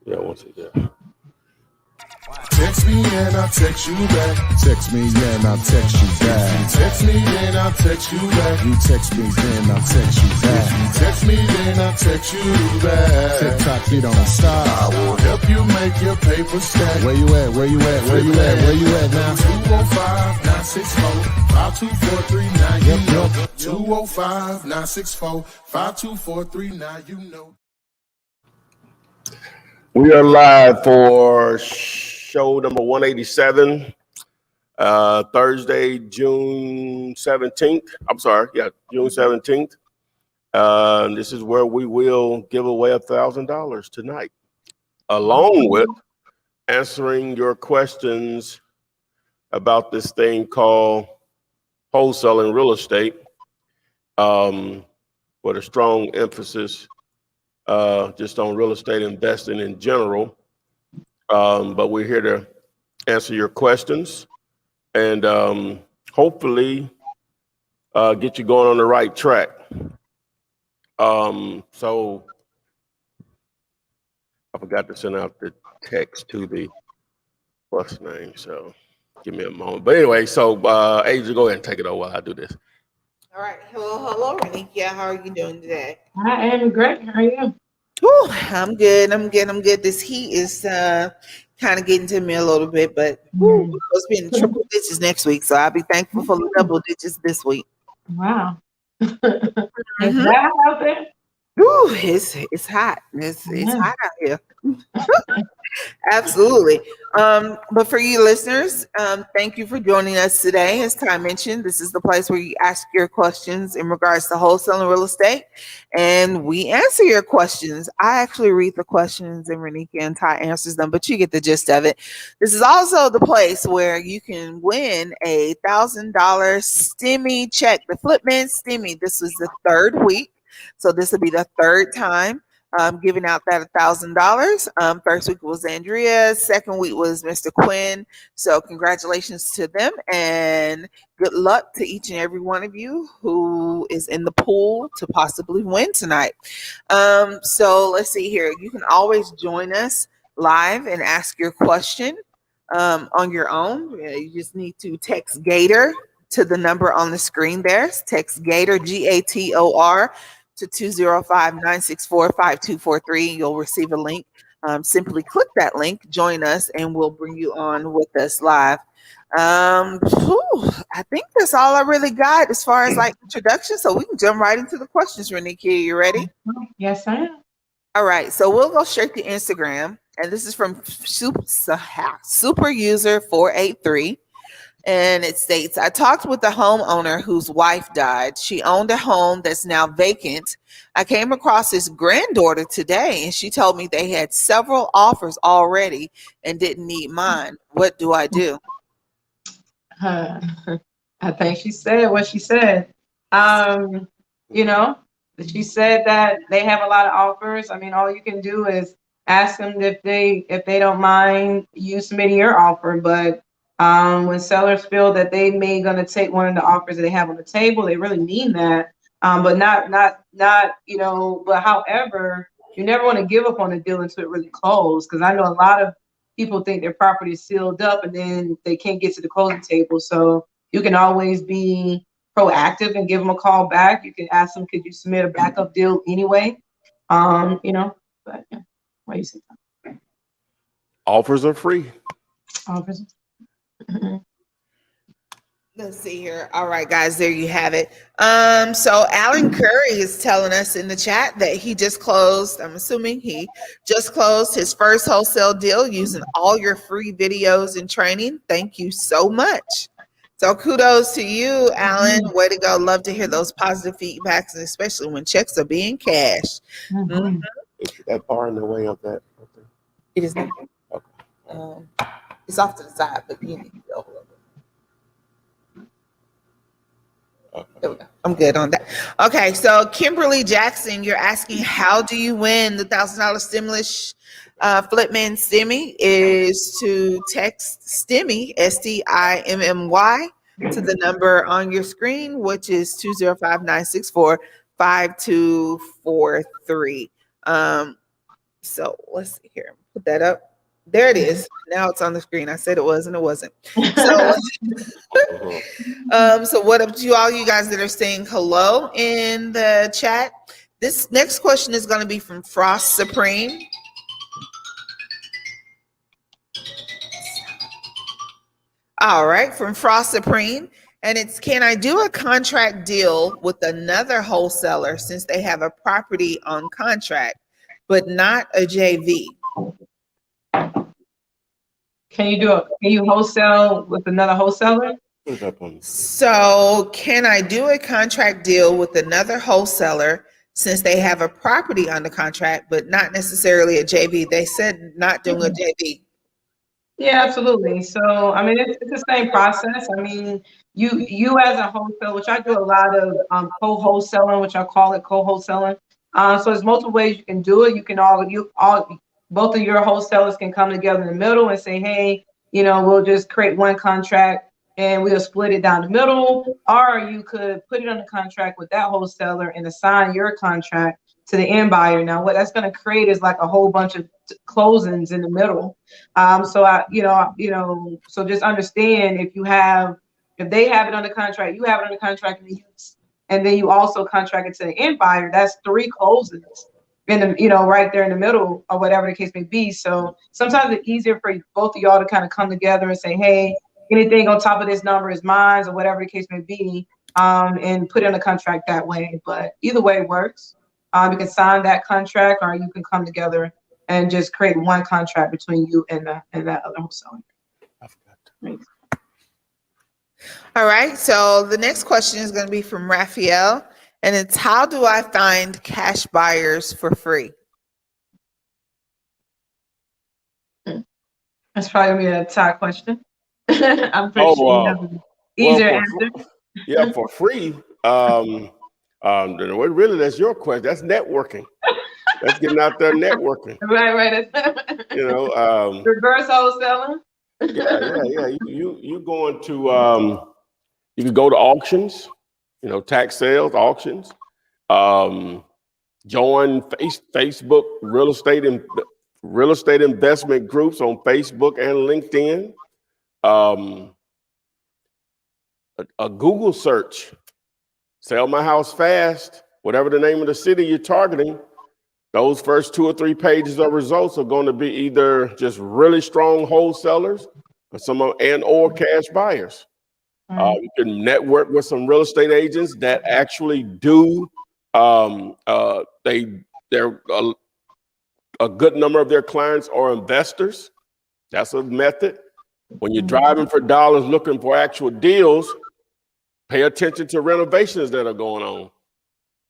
Yeah, once again. Text me and I'll text you back. Text me and I'll text you back. Text me then I'll text you back. You text me then I'll text you back. Text me then I'll text you back. TikTok, you don't stop. I will help you make your paper stack. Where you at? Where you at? Where you at? Where you at now? 205-964-5243. Yep, Now yep. 205-964-5243. You know. We are live for show number 187, Thursday, June 17th. I'm sorry, June 17th. This is where we will give away $1,000 tonight, along with answering your questions about this thing called wholesaling real estate, with a strong emphasis just on real estate investing in general. But we're here to answer your questions and hopefully get you going on the right track. So I forgot to send out the text to the what's name, so give me a moment. But anyway, so Asia, go ahead and take it over while I do this. All right. Hello, Renegotiating. How are you doing today? I am great. How are you? Whew, I'm good. This heat is kind of getting to me a little bit, but we're supposed to be in triple digits next week, so I'll be thankful for the double digits this week. Wow. Is that out there? Ooh, it's hot. It's hot out here. Absolutely. But for you listeners, thank you for joining us today. As Ty mentioned, this is the place where you ask your questions in regards to wholesaling real estate, and we answer your questions. I actually read the questions and Renika and Ty answers them, but you get the gist of it. This is also the place where you can win a $1,000 STIMMY check, the Flippinar STIMMY. This was the third week. So this will be the third time giving out that $1,000. First week was Andrea. Second week was Mr. Quinn. So congratulations to them and good luck to each and every one of you who is in the pool to possibly win tonight. So let's see here. You can always join us live and ask your question on your own. You just need to text Gator to the number on the screen there. Text Gator, Gator, to 205-964-5243. You'll receive a link. Simply click that link, join us, and we'll bring you on with us live. I think that's all I really got as far as like introduction. So we can jump right into the questions, Renika. You ready? Yes, I am. All right. So we'll go straight to Instagram. And this is from Super User 483. And it states, I talked with a homeowner whose wife died. She owned a home that's now vacant. I came across his granddaughter today, and she told me they had several offers already and didn't need mine. What do I do? I think she said what she said. She said that they have a lot of offers. I mean, all you can do is ask them if they don't mind you submitting your offer, but when sellers feel that they may gonna take one of the offers that they have on the table, they really mean that. But not, but however, you never want to give up on a deal until it really closes. Because I know a lot of people think their property is sealed up and then they can't get to the closing table. So you can always be proactive and give them a call back. You can ask them, could you submit a backup deal anyway? But yeah, what do you say? Offers are free. Offers. Let's see here. All right, guys, there you have it. So Alan Curry is telling us in the chat that he just closed, I'm assuming he just closed his first wholesale deal using all your free videos and training. Thank you so much. So kudos to you, Alan. Way to go. Love to hear those positive feedbacks, and especially when checks are being cashed. Is that bar in the way of that? It is not. Okay. It's off to the side, but you need to go over. There we go. I'm good on that. Okay, so Kimberly Jackson, you're asking, how do you win the $1,000 stimulus Flippinar STIMMY? Is to text STIMMY, STIMMY, to the number on your screen, which is 205-964-5243. So let's see here. Put that up. There it is. Now it's on the screen. I said it was and it wasn't. So so what up to you all you guys that are saying hello in the chat? This next question is going to be from Frost Supreme. All right, from Frost Supreme. And it's, can I do a contract deal with another wholesaler since they have a property on contract, but not a JV? Can you wholesale with another wholesaler? So can I do a contract deal with another wholesaler since they have a property on the contract, but not necessarily a JV? They said not doing a JV. Yeah, absolutely. So, I mean, it's the same process. I mean, you as a wholesale, which I do a lot of co-wholesaling, which I call it co-wholesaling. So there's multiple ways you can do it. You can both of your wholesalers can come together in the middle and say, hey, we'll just create one contract and we'll split it down the middle. Or you could put it on the contract with that wholesaler and assign your contract to the end buyer. Now, what that's going to create is like a whole bunch of closings in the middle. So just understand if they have it on the contract, you have it on the contract, and then you also contract it to the end buyer. That's 3 closings in the, right there in the middle or whatever the case may be. So sometimes it's easier for both of y'all to kind of come together and say, hey, anything on top of this number is mine or whatever the case may be, and put in a contract that way. But either way works. You can sign that contract or you can come together and just create one contract between you and that other wholesaler. All right. So the next question is going to be from Raphael, and it's, how do I find cash buyers for free? That's probably gonna be a top question. I'm pretty sure you have an easier answer. Yeah, for free. Really, that's your question. That's networking. That's getting out there networking. Right. Reverse wholesaling. Yeah. You going to you can go to auctions, tax sales auctions. Join Facebook real estate investment groups on Facebook and LinkedIn. A Google search, sell my house fast, whatever the name of the city you're targeting. Those first 2 or 3 pages of results are going to be either just really strong wholesalers or cash buyers. You can network with some real estate agents that actually do. They're a good number of their clients are investors. That's a method. When you're driving for dollars looking for actual deals, pay attention to renovations that are going on,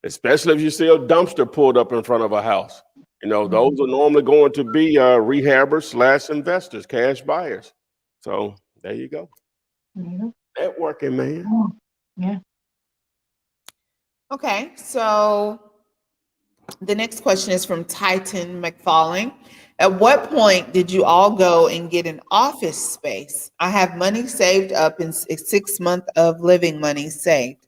especially if you see a dumpster pulled up in front of a house. Those are normally going to be rehabbers / investors, cash buyers. So there you go. Networking, man. Yeah. Okay. So the next question is from Titan McFarling. At what point did you all go and get an office space? I have money saved up in 6 months of living money saved.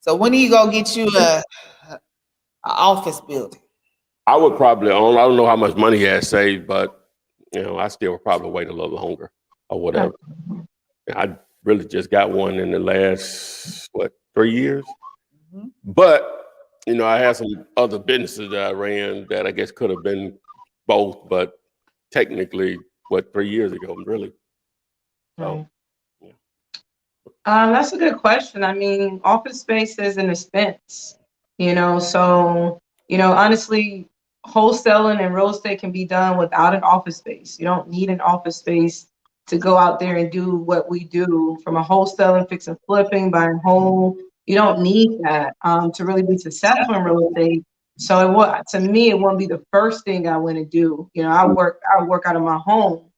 So when do you go get you a office building? I would probably I don't know how much money he has saved, but I still would probably wait a little longer or whatever. I really just got one in the last 3 years. But I had some other businesses that I ran that I guess could have been both, but technically 3 years ago, really. So that's a good question. I mean, office space is an expense, so honestly, wholesaling and real estate can be done without an office space. You don't need an office space to go out there and do what we do from a wholesaling, fix and flipping, buying whole. You don't need that to really be successful in real estate. So to me, it wouldn't be the first thing I want to do. I work out of my home,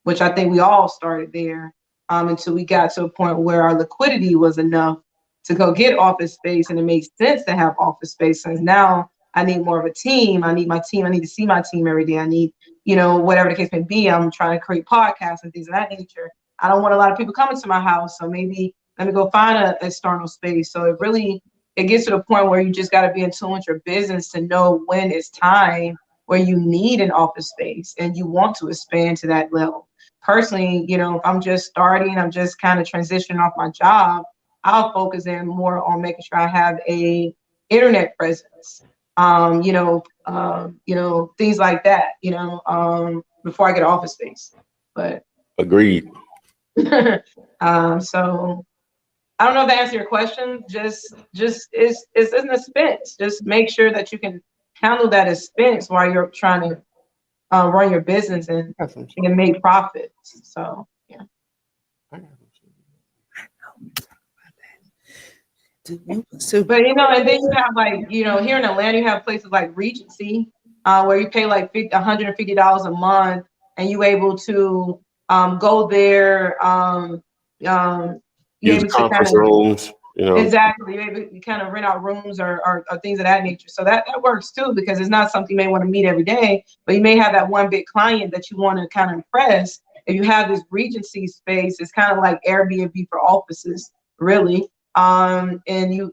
which I think we all started there until we got to a point where our liquidity was enough to go get office space, and it makes sense to have office space. And now I need more of a team. I need my team. I need to see my team every day. I need, whatever the case may be. I'm trying to create podcasts and things of that nature. I don't want a lot of people coming to my house, so maybe let me go find an external space. So it really it gets to the point where you just got to be in tune with your business to know when it's time where you need an office space and you want to expand to that level. Personally, you know, if I'm just starting, I'm just kind of transitioning off my job, I'll focus in more on making sure I have a internet presence, things like that, before I get office space. But Agreed. so I don't know if that answers your question. Just it's an expense. Just make sure that you can handle that expense while you're trying to run your business and make profits. So yeah. But and then you have like, here in Atlanta, you have places like Regency, where you pay like $150 a month, and you able to go there. You're Use able to conference rooms, exactly. You're able to kind of rent out rooms or things of that nature. So that works too, because it's not something you may want to meet every day, but you may have that one big client that you want to kind of impress. If you have this Regency space, it's kind of like Airbnb for offices, really. And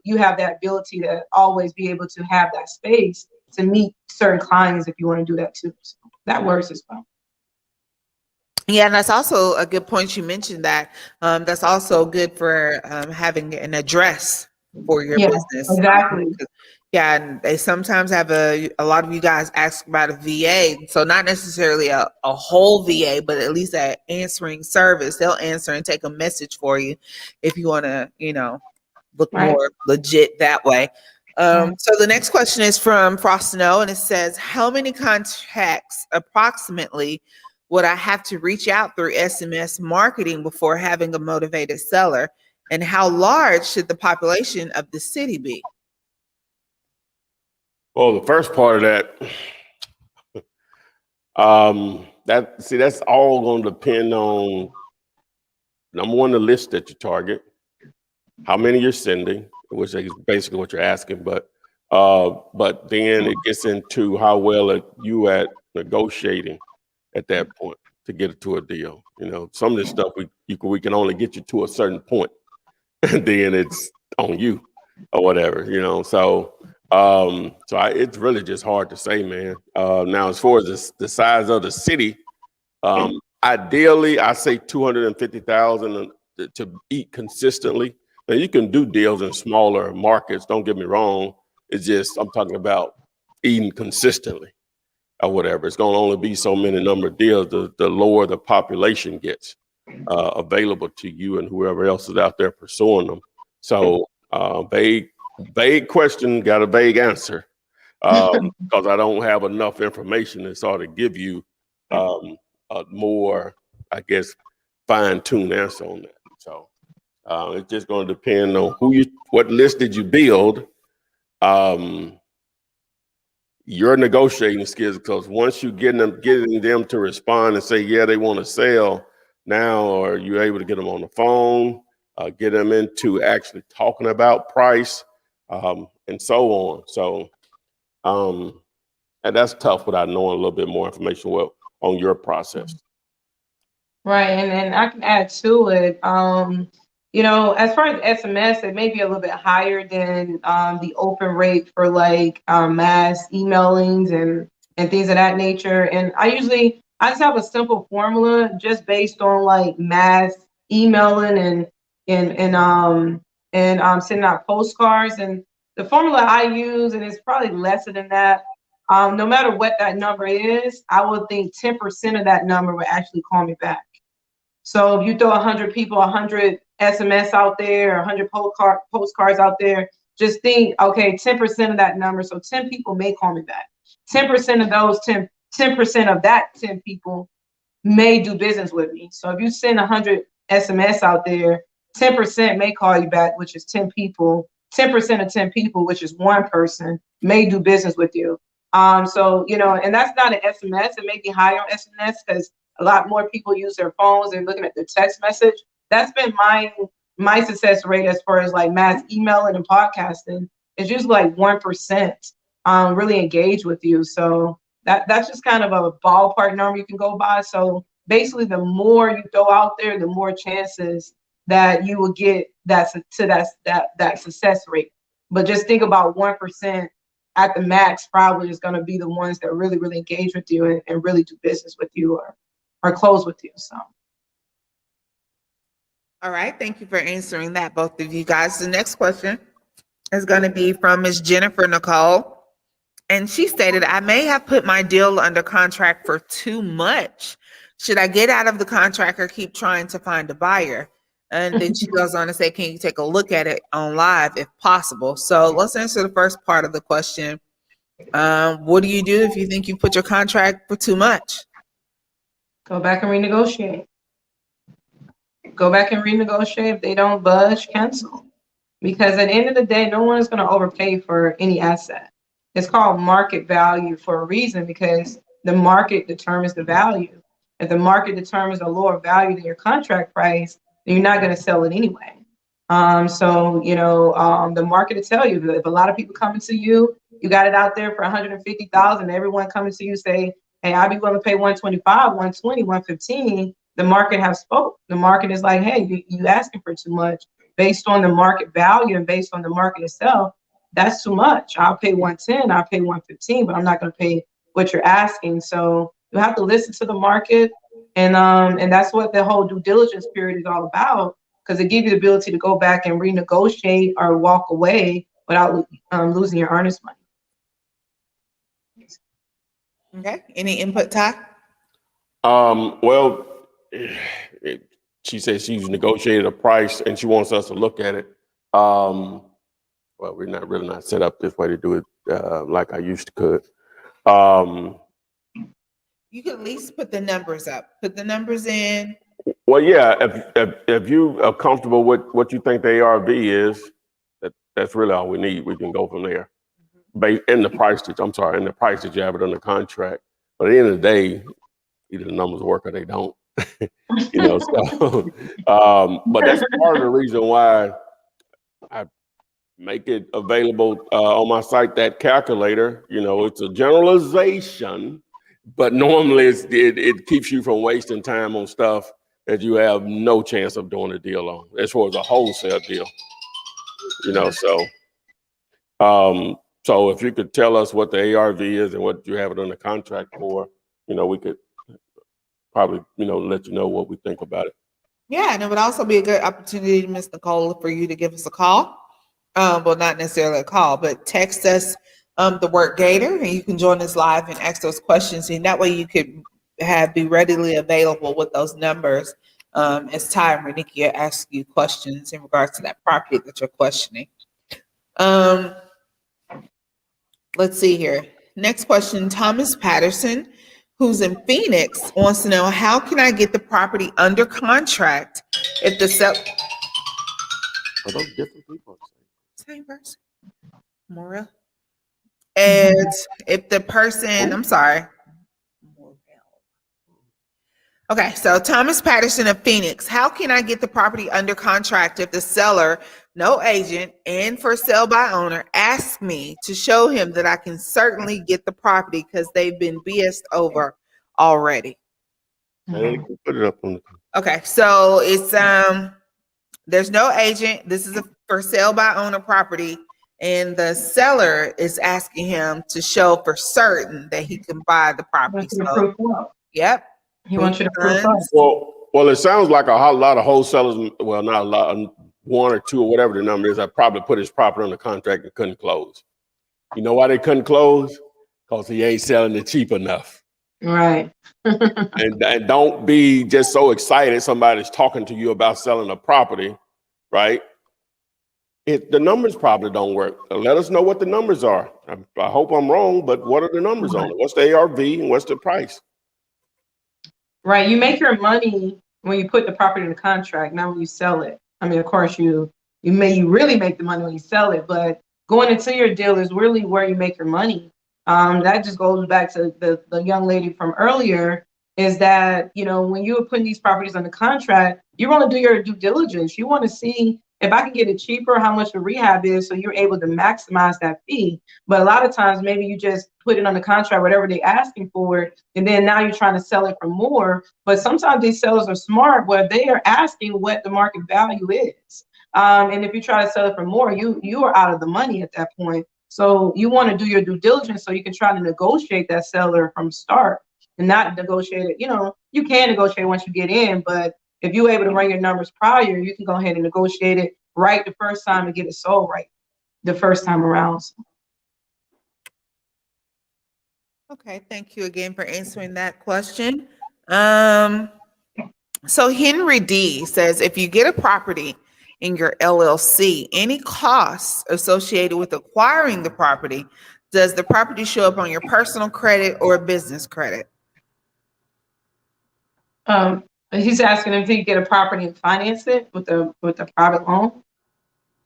you have that ability to always be able to have that space to meet certain clients if you want to do that too. So that works as well. Yeah, and that's also a good point you mentioned that. That's also good for having an address for your business. Exactly. Yeah, and they sometimes have a lot of you guys ask about a VA. So not necessarily a whole VA, but at least an answering service. They'll answer and take a message for you if you want to, look more legit that way. So the next question is from Frostino, and it says, how many contacts approximately would I have to reach out through SMS marketing before having a motivated seller? And how large should the population of the city be? Well, the first part of that, that's all going to depend on, number one, the list that you target, how many you're sending, which is basically what you're asking, but then it gets into how well you at negotiating at that point to get it to a deal. Some of this stuff we can only get you to a certain point, and then it's on you or whatever. So it's really just hard to say, man. Now, as far as the size of the city, ideally, I say 250,000 to eat consistently. Now, you can do deals in smaller markets. Don't get me wrong. It's just I'm talking about eating consistently or whatever. It's going to only be so many number of deals. The lower the population gets available to you and whoever else is out there pursuing them. So vague question, got a vague answer, because I don't have enough information to sort of give you a more, I guess, fine-tuned answer on that. So it's just going to depend on what list did you build, your negotiating skills, because once you getting them to respond and say, yeah, they want to sell, now are you able to get them on the phone, get them into actually talking about price, and so on. So, and that's tough without knowing a little bit more information on your process. Right, and I can add to it. As far as SMS, it may be a little bit higher than the open rate for like mass emailings and things of that nature. And I just have a simple formula just based on like mass emailing and sending out postcards. And the formula I use, and it's probably lesser than that. No matter what that number is, I would think 10% of that number would actually call me back. So if you throw 100 people, 100 SMS out there, 100 postcards out there, just think, okay, 10% of that number. So 10 people may call me back. 10% of those 10% of that 10 people may do business with me. So if you send 100 SMS out there, 10% may call you back, which is 10 people. 10% of 10 people, which is one person, may do business with you. And that's not an SMS. It may be higher on SMS because a lot more people use their phones and looking at the text message. That's been my success rate as far as like mass emailing and podcasting. It's just like 1% really engage with you. So that's just kind of a ballpark number you can go by. So basically, the more you throw out there, the more chances that you will get that success rate. But just think about 1% at the max probably is going to be the ones that really, really engage with you and really do business with you or close with you. So. All right. Thank you for answering that, both of you guys. The next question is going to be from Ms. Jennifer Nicole. And she stated, I may have put my deal under contract for too much. Should I get out of the contract or keep trying to find a buyer? And then she goes on to say, can you take a look at it on live if possible? So let's answer the first part of the question. What do you do if you think you put your contract for too much? Go back and renegotiate. Go back and renegotiate. If they don't budge, cancel. Because at the end of the day, no one is going to overpay for any asset. It's called market value for a reason, because the market determines the value. If the market determines a lower value than your contract price, then you're not going to sell it anyway. So, the market will tell you that if a lot of people coming to you, you got it out there for 150,000, everyone coming to you say, hey, I'll be willing to pay 125, 120, 115. The market has spoke. The market is like, hey, you asking for too much based on the market value and based on the market itself. That's too much. I'll pay 110, I'll pay 115, but I'm not going to pay what you're asking. So you have to listen to the market. And that's what the whole due diligence period is all about, because it gives you the ability to go back and renegotiate or walk away without losing your earnest money. Okay. Any input, Ty? Well, she says she's negotiated a price and she wants us to look at it. Well, we're not set up this way to do it like I used to could. You can at least put the numbers up. Put the numbers in. Well, yeah, if you are comfortable with what you think the ARV is, that's really all we need. We can go from there. In the price that you have it under contract. But at the end of the day, either the numbers work or they don't. So but that's part of the reason why I make it available on my site, that calculator. It's a generalization, but normally it keeps you from wasting time on stuff that you have no chance of doing a deal on, as far as a wholesale deal. So if you could tell us what the ARV is and what you have it under contract for, we could probably, let you know what we think about it. Yeah, and it would also be a good opportunity, Ms. Nicole, for you to give us a call. Well, not necessarily a call, but text us the word Gator, and you can join us live and ask those questions. And that way you could be readily available with those numbers as Ty and Renikia ask you questions in regards to that property that you're questioning. Let's see here. Next question, Thomas Patterson, who's in Phoenix, wants to know, how can I get the property under contract if the sell... Are those different people? Same person. Mora. And if the person, I'm sorry. Okay, so Thomas Patterson of Phoenix, how can I get the property under contract if the seller, no agent, and for sale by owner, asks me to show him that I can certainly get the property because they've been BS'd over already? Put it up on the... Okay, so it's there's no agent. This is a for sale by owner property, and the seller is asking him to show for certain that he can buy the property. So, yep. He wants you to prove up. Well, it sounds like a lot of wholesalers, well, not a lot, one or two or whatever the number is, I probably put his property under contract and couldn't close. You know why they couldn't close? Because he ain't selling it cheap enough. Right. and don't be just so excited somebody's talking to you about selling a property, right? The numbers probably don't work. Let us know what the numbers are. I hope I'm wrong, but what are the numbers on it? What's the ARV and what's the price? Right. You make your money when you put the property in the contract, not when you sell it. I mean, of course, you really make the money when you sell it, but going into your deal is really where you make your money. That just goes back to the young lady from earlier, is that, when you're putting these properties on the contract, you want to do your due diligence. You want to see if I can get it cheaper, how much the rehab is, so you're able to maximize that fee. But a lot of times, maybe you just put it on the contract, whatever they're asking for it, and then now you're trying to sell it for more. But sometimes these sellers are smart, where they are asking what the market value is. And if you try to sell it for more, you are out of the money at that point. So you want to do your due diligence so you can try to negotiate that seller from start and not negotiate it. You know, you can negotiate once you get in, but if you're able to run your numbers prior, you can go ahead and negotiate it right the first time and get it sold right the first time around. Okay, thank you again for answering that question. So Henry D says, if you get a property in your LLC, any costs associated with acquiring the property, does the property show up on your personal credit or business credit? He's asking if he can get a property and finance it with a private loan.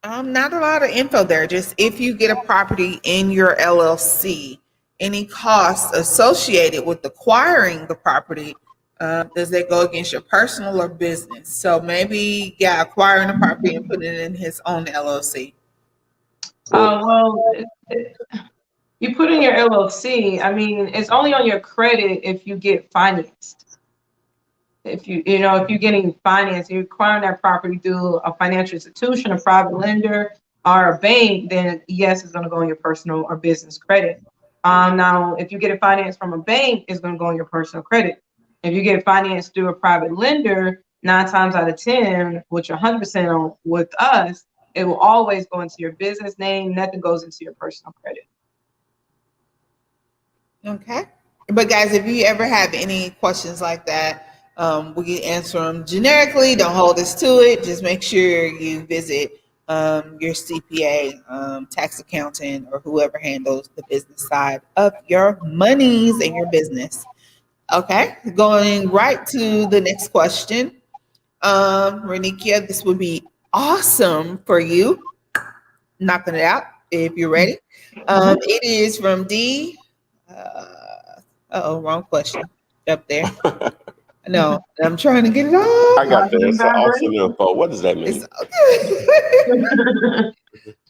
Not a lot of info there. Just if you get a property in your LLC, any costs associated with acquiring the property, does that go against your personal or business? So maybe, yeah, acquiring a property and putting it in his own LLC. Well, you put in your LLC. I mean, it's only on your credit if you get financed. If you're getting financed, you're acquiring that property through a financial institution, a private lender, or a bank, then yes, it's going to go on your personal or business credit. Now, if you get it financed from a bank, it's going to go on your personal credit. If you get financed through a private lender, 9 times out of 10, which 100% on with us, it will always go into your business name. Nothing goes into your personal credit. Okay. But guys, if you ever have any questions like that, we can answer them generically. Don't hold us to it. Just make sure you visit your CPA, tax accountant, or whoever handles the business side of your monies and your business. Okay, going right to the next question. Renikia, this would be awesome for you. Knocking it out if you're ready. It is from D. Wrong question. Up there. No, I'm trying to get it off. I got that. It's awesome info. What does that mean?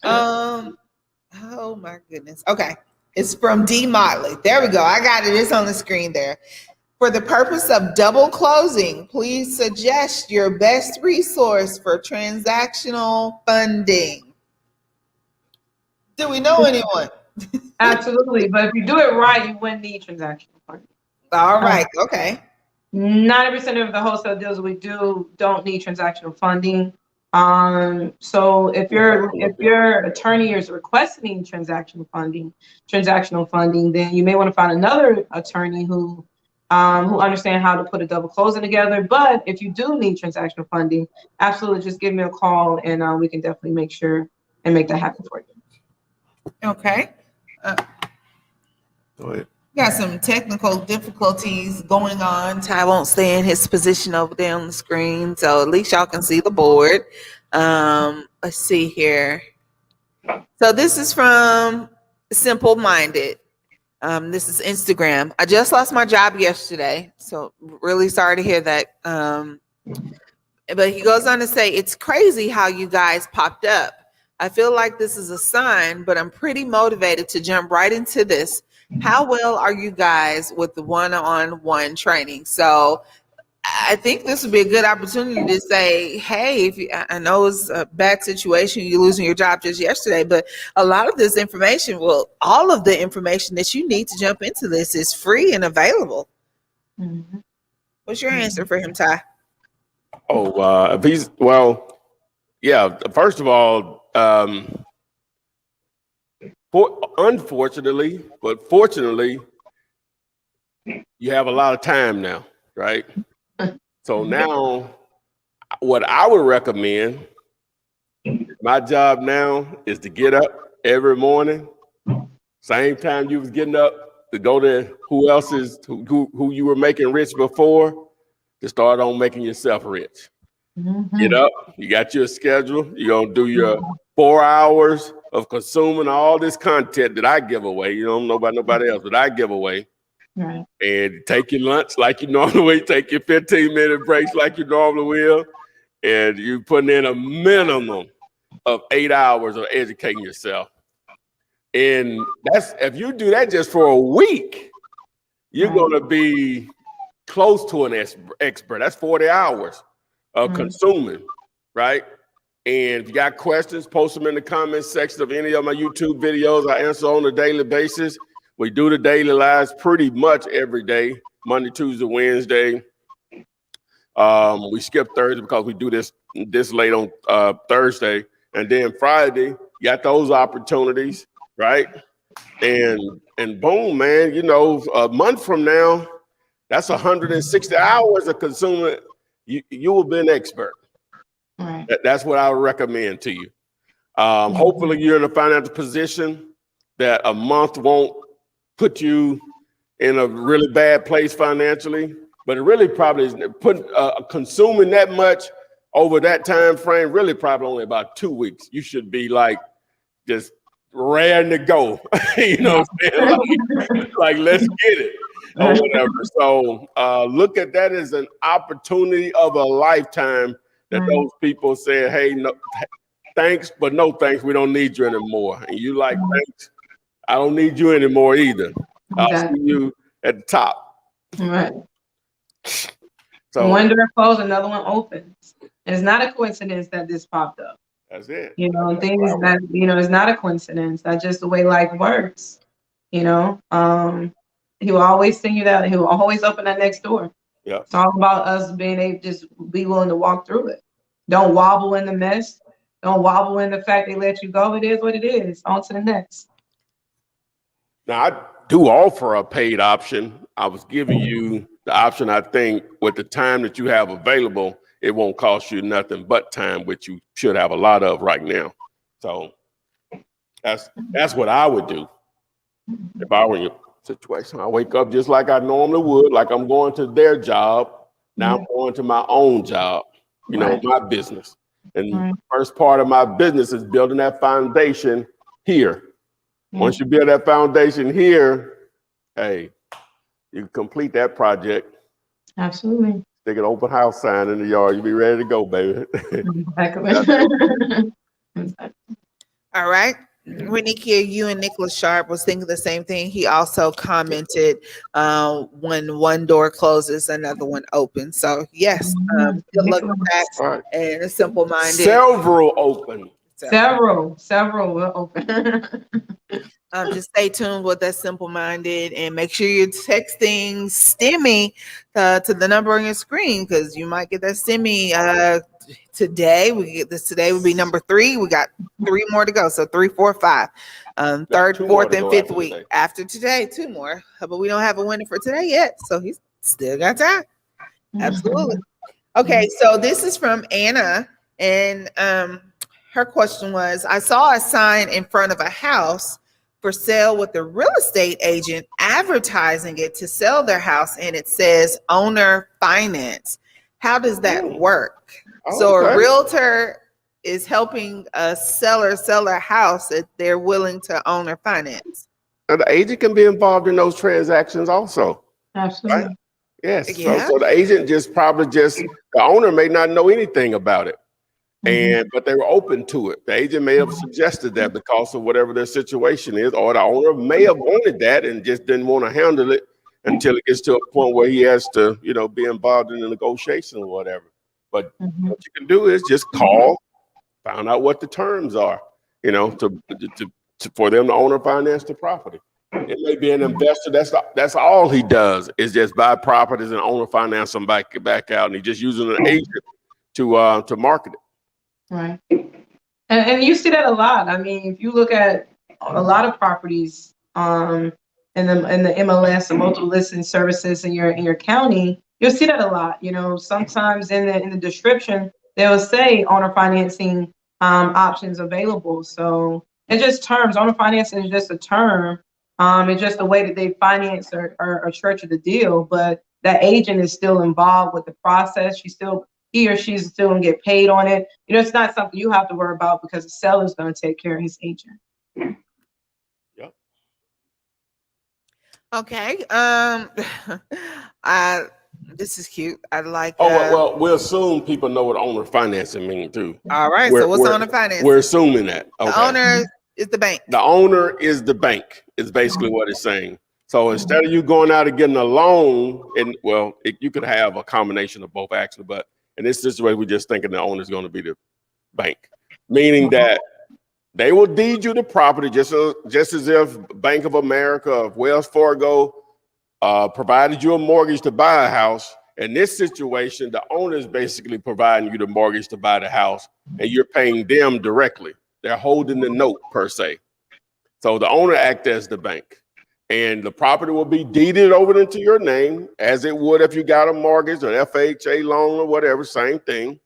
Oh my goodness. Okay. It's from D Motley. There we go. I got it. It's on the screen there. For the purpose of double closing, please suggest your best resource for transactional funding. Do we know anyone? Absolutely. But if you do it right, you wouldn't need transactional funding. All right. Okay. 90% of the wholesale deals we do don't need transactional funding. So if your attorney is requesting transactional funding, then you may want to find another attorney who understand how to put a double closing together. But if you do need transactional funding, absolutely, just give me a call and we can definitely make sure and make that happen for you. Okay. Go ahead. Got some technical difficulties going on. Ty won't stay in his position over there on the screen, so at least y'all can see the board. Let's see here. So this is from Simple Minded. This is Instagram. I just lost my job yesterday, so really sorry to hear that. But he goes on to say, it's crazy how you guys popped up. I feel like this is a sign, but I'm pretty motivated to jump right into this. How well are you guys with the one-on-one training? So I think this would be a good opportunity to say, hey, I know it's a bad situation, you're losing your job just yesterday, but a lot of this information, all of the information that you need to jump into this is free and available. Mm-hmm. What's your answer for him, Ty? First of all, unfortunately, but fortunately, you have a lot of time now, right? So now, what I would recommend, my job now is to get up every morning, same time you was getting up, to go to who you were making rich before, to start on making yourself rich. Mm-hmm. Get up, you got your schedule, you're gonna do your 4 hours of consuming all this content that I give away. You don't know about nobody else, but I give away. Right. And take your lunch like you normally take your 15-minute breaks like you normally will. And you're putting in a minimum of 8 hours of educating yourself. And that's, if you do that just for a week, you're going to be close to an expert. That's 40 hours of consuming, right? And if you got questions, post them in the comments section of any of my YouTube videos. I answer on a daily basis. We do the daily lives pretty much every day, Monday, Tuesday, Wednesday. We skip Thursday because we do this late on Thursday. And then Friday, you got those opportunities, right? And boom, man, you know, a month from now, that's 160 hours of consuming. You will be an expert. Right. That's what I would recommend to you. Hopefully you're in a financial position that a month won't put you in a really bad place financially, but it really probably is consuming that much over that time frame, really probably only about 2 weeks. You should be like just raring to go. You know what I'm saying? Like let's get it or whatever. So look at that as an opportunity of a lifetime that those people say, hey, no, thanks, but no thanks. We don't need you anymore. And you like, thanks, I don't need you anymore either. I'll see you at the top. Right. So one door closed, another one opens. And it's not a coincidence that this popped up. that's it. You know, things that, you know, it's not a coincidence. That's just the way life works. You know, he will always send you that. He will always open that next door. Yeah. It's all about us being able to just be willing to walk through it. Don't wobble in the mess. Don't wobble in the fact they let you go. It is what it is. On to the next. Now, I do offer a paid option. I was giving you the option, I think, with the time that you have available, it won't cost you nothing but time, which you should have a lot of right now. So that's what I would do if I were in your situation. I wake up just like I normally would, like I'm going to their job. Now I'm going to my own job, you know, my business. And the first part of my business is building that foundation here. Once you build that foundation here, hey, you complete that project. Absolutely. Stick an open house sign in the yard. You'll be ready to go, baby. Exactly. All right. Renikia, you and Nicholas Sharp was thinking the same thing. He also commented when one door closes, another one opens. So yes, good luck with that. Right. And a simple-minded. Several open. Several will open. Just stay tuned with that simple-minded and make sure you're texting STIMMY to the number on your screen because you might get that STIMMY today. We get this today would be number 3. We got 3 more to go. So 3, 4, 5. Third, fourth, and fifth week. After today, 2 more. But we don't have a winner for today yet. So he's still got time. Absolutely. Okay, so this is from Anna. And her question was, I saw a sign in front of a house for sale with the real estate agent advertising it to sell their house, and it says owner finance. How does that work? So a realtor is helping a seller sell their house if they're willing to owner finance. And the agent can be involved in those transactions also. Absolutely. Right? Yes. Yeah. So the agent the owner may not know anything about it. But they were open to it. The agent may have suggested that because of whatever their situation is, or the owner may have wanted that and just didn't want to handle it until it gets to a point where he has to, you know, be involved in the negotiation or whatever. But what you can do is just call, find out what the terms are, you know, for them to own or finance the property. It may be an investor. That's all he does is just buy properties and own or finance them back out, and he's just using an agent to market it. Right. And you see that a lot. I mean, if you look at a lot of properties in the MLS, the multiple listing services in your county, you'll see that a lot. You know, sometimes in the description they'll say owner financing options available. So it's just terms. Owner financing is just a term. It's just the way that they finance or structure the deal. But that agent is still involved with the process. He or she's still gonna get paid on it. You know, it's not something you have to worry about because the seller's gonna take care of his agent. Yep. Okay. This is cute. I like. Well, we'll assume people know what owner financing means too. All right. So what's owner financing? We're assuming that. Okay. The owner is the bank. The owner is the bank. Is basically what it's saying. So instead of you going out and getting a loan, you could have a combination of both actually, but in this situation, we're just thinking the owner is going to be the bank. meaning that they will deed you the property just as if Bank of America or Wells Fargo provided you a mortgage to buy a house. In this situation, the owner is basically providing you the mortgage to buy the house, and you're paying them directly. They're holding the note per se. So the owner acts as the bank, and the property will be deeded over into your name as it would if you got a mortgage or FHA loan or whatever, same thing.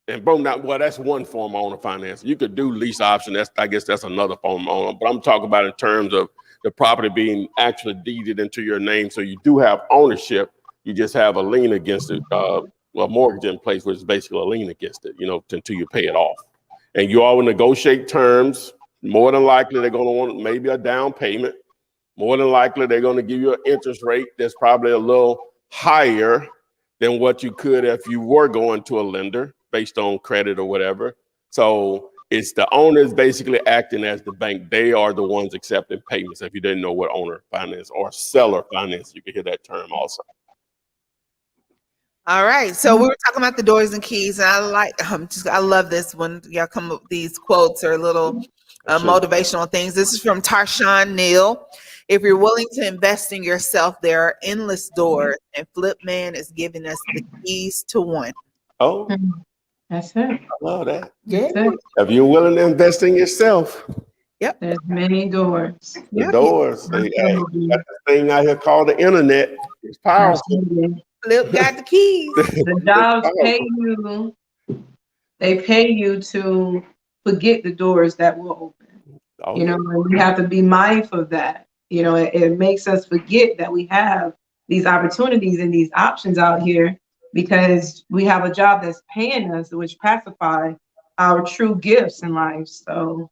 And boom, now, well, that's one form of owner finance. You could do lease option. I guess that's another form of owner. But I'm talking about in terms of the property being actually deeded into your name. So you do have ownership. You just have a lien against it. Well, mortgage in place, which is basically a lien against it, until you pay it off. And you all will negotiate terms. More than likely, they're going to want maybe a down payment. More than likely, they're going to give you an interest rate that's probably a little higher than what you could if you were going to a lender based on credit or whatever. So it's the owners basically acting as the bank. They are the ones accepting payments. If you didn't know what owner finance or seller finance, you could hear that term also. All right. So we were talking about the doors and keys, and I love this when y'all come up with these quotes or little motivational things. This is from Tarshawn Neal. If you're willing to invest in yourself, there are endless doors, and Flipman is giving us the keys to one. Oh, That's it. I love that. Yeah. If you're willing to invest in yourself, Yep. There's many doors. the Yep. doors. Hey, got this thing out here called the internet. It's powerful. Flip got the keys. The jobs pay you. They pay you to forget the doors that will open. Oh, And we have to be mindful of that. It makes us forget that we have these opportunities and these options out here because we have a job that's paying us, which pacify our true gifts in life. So,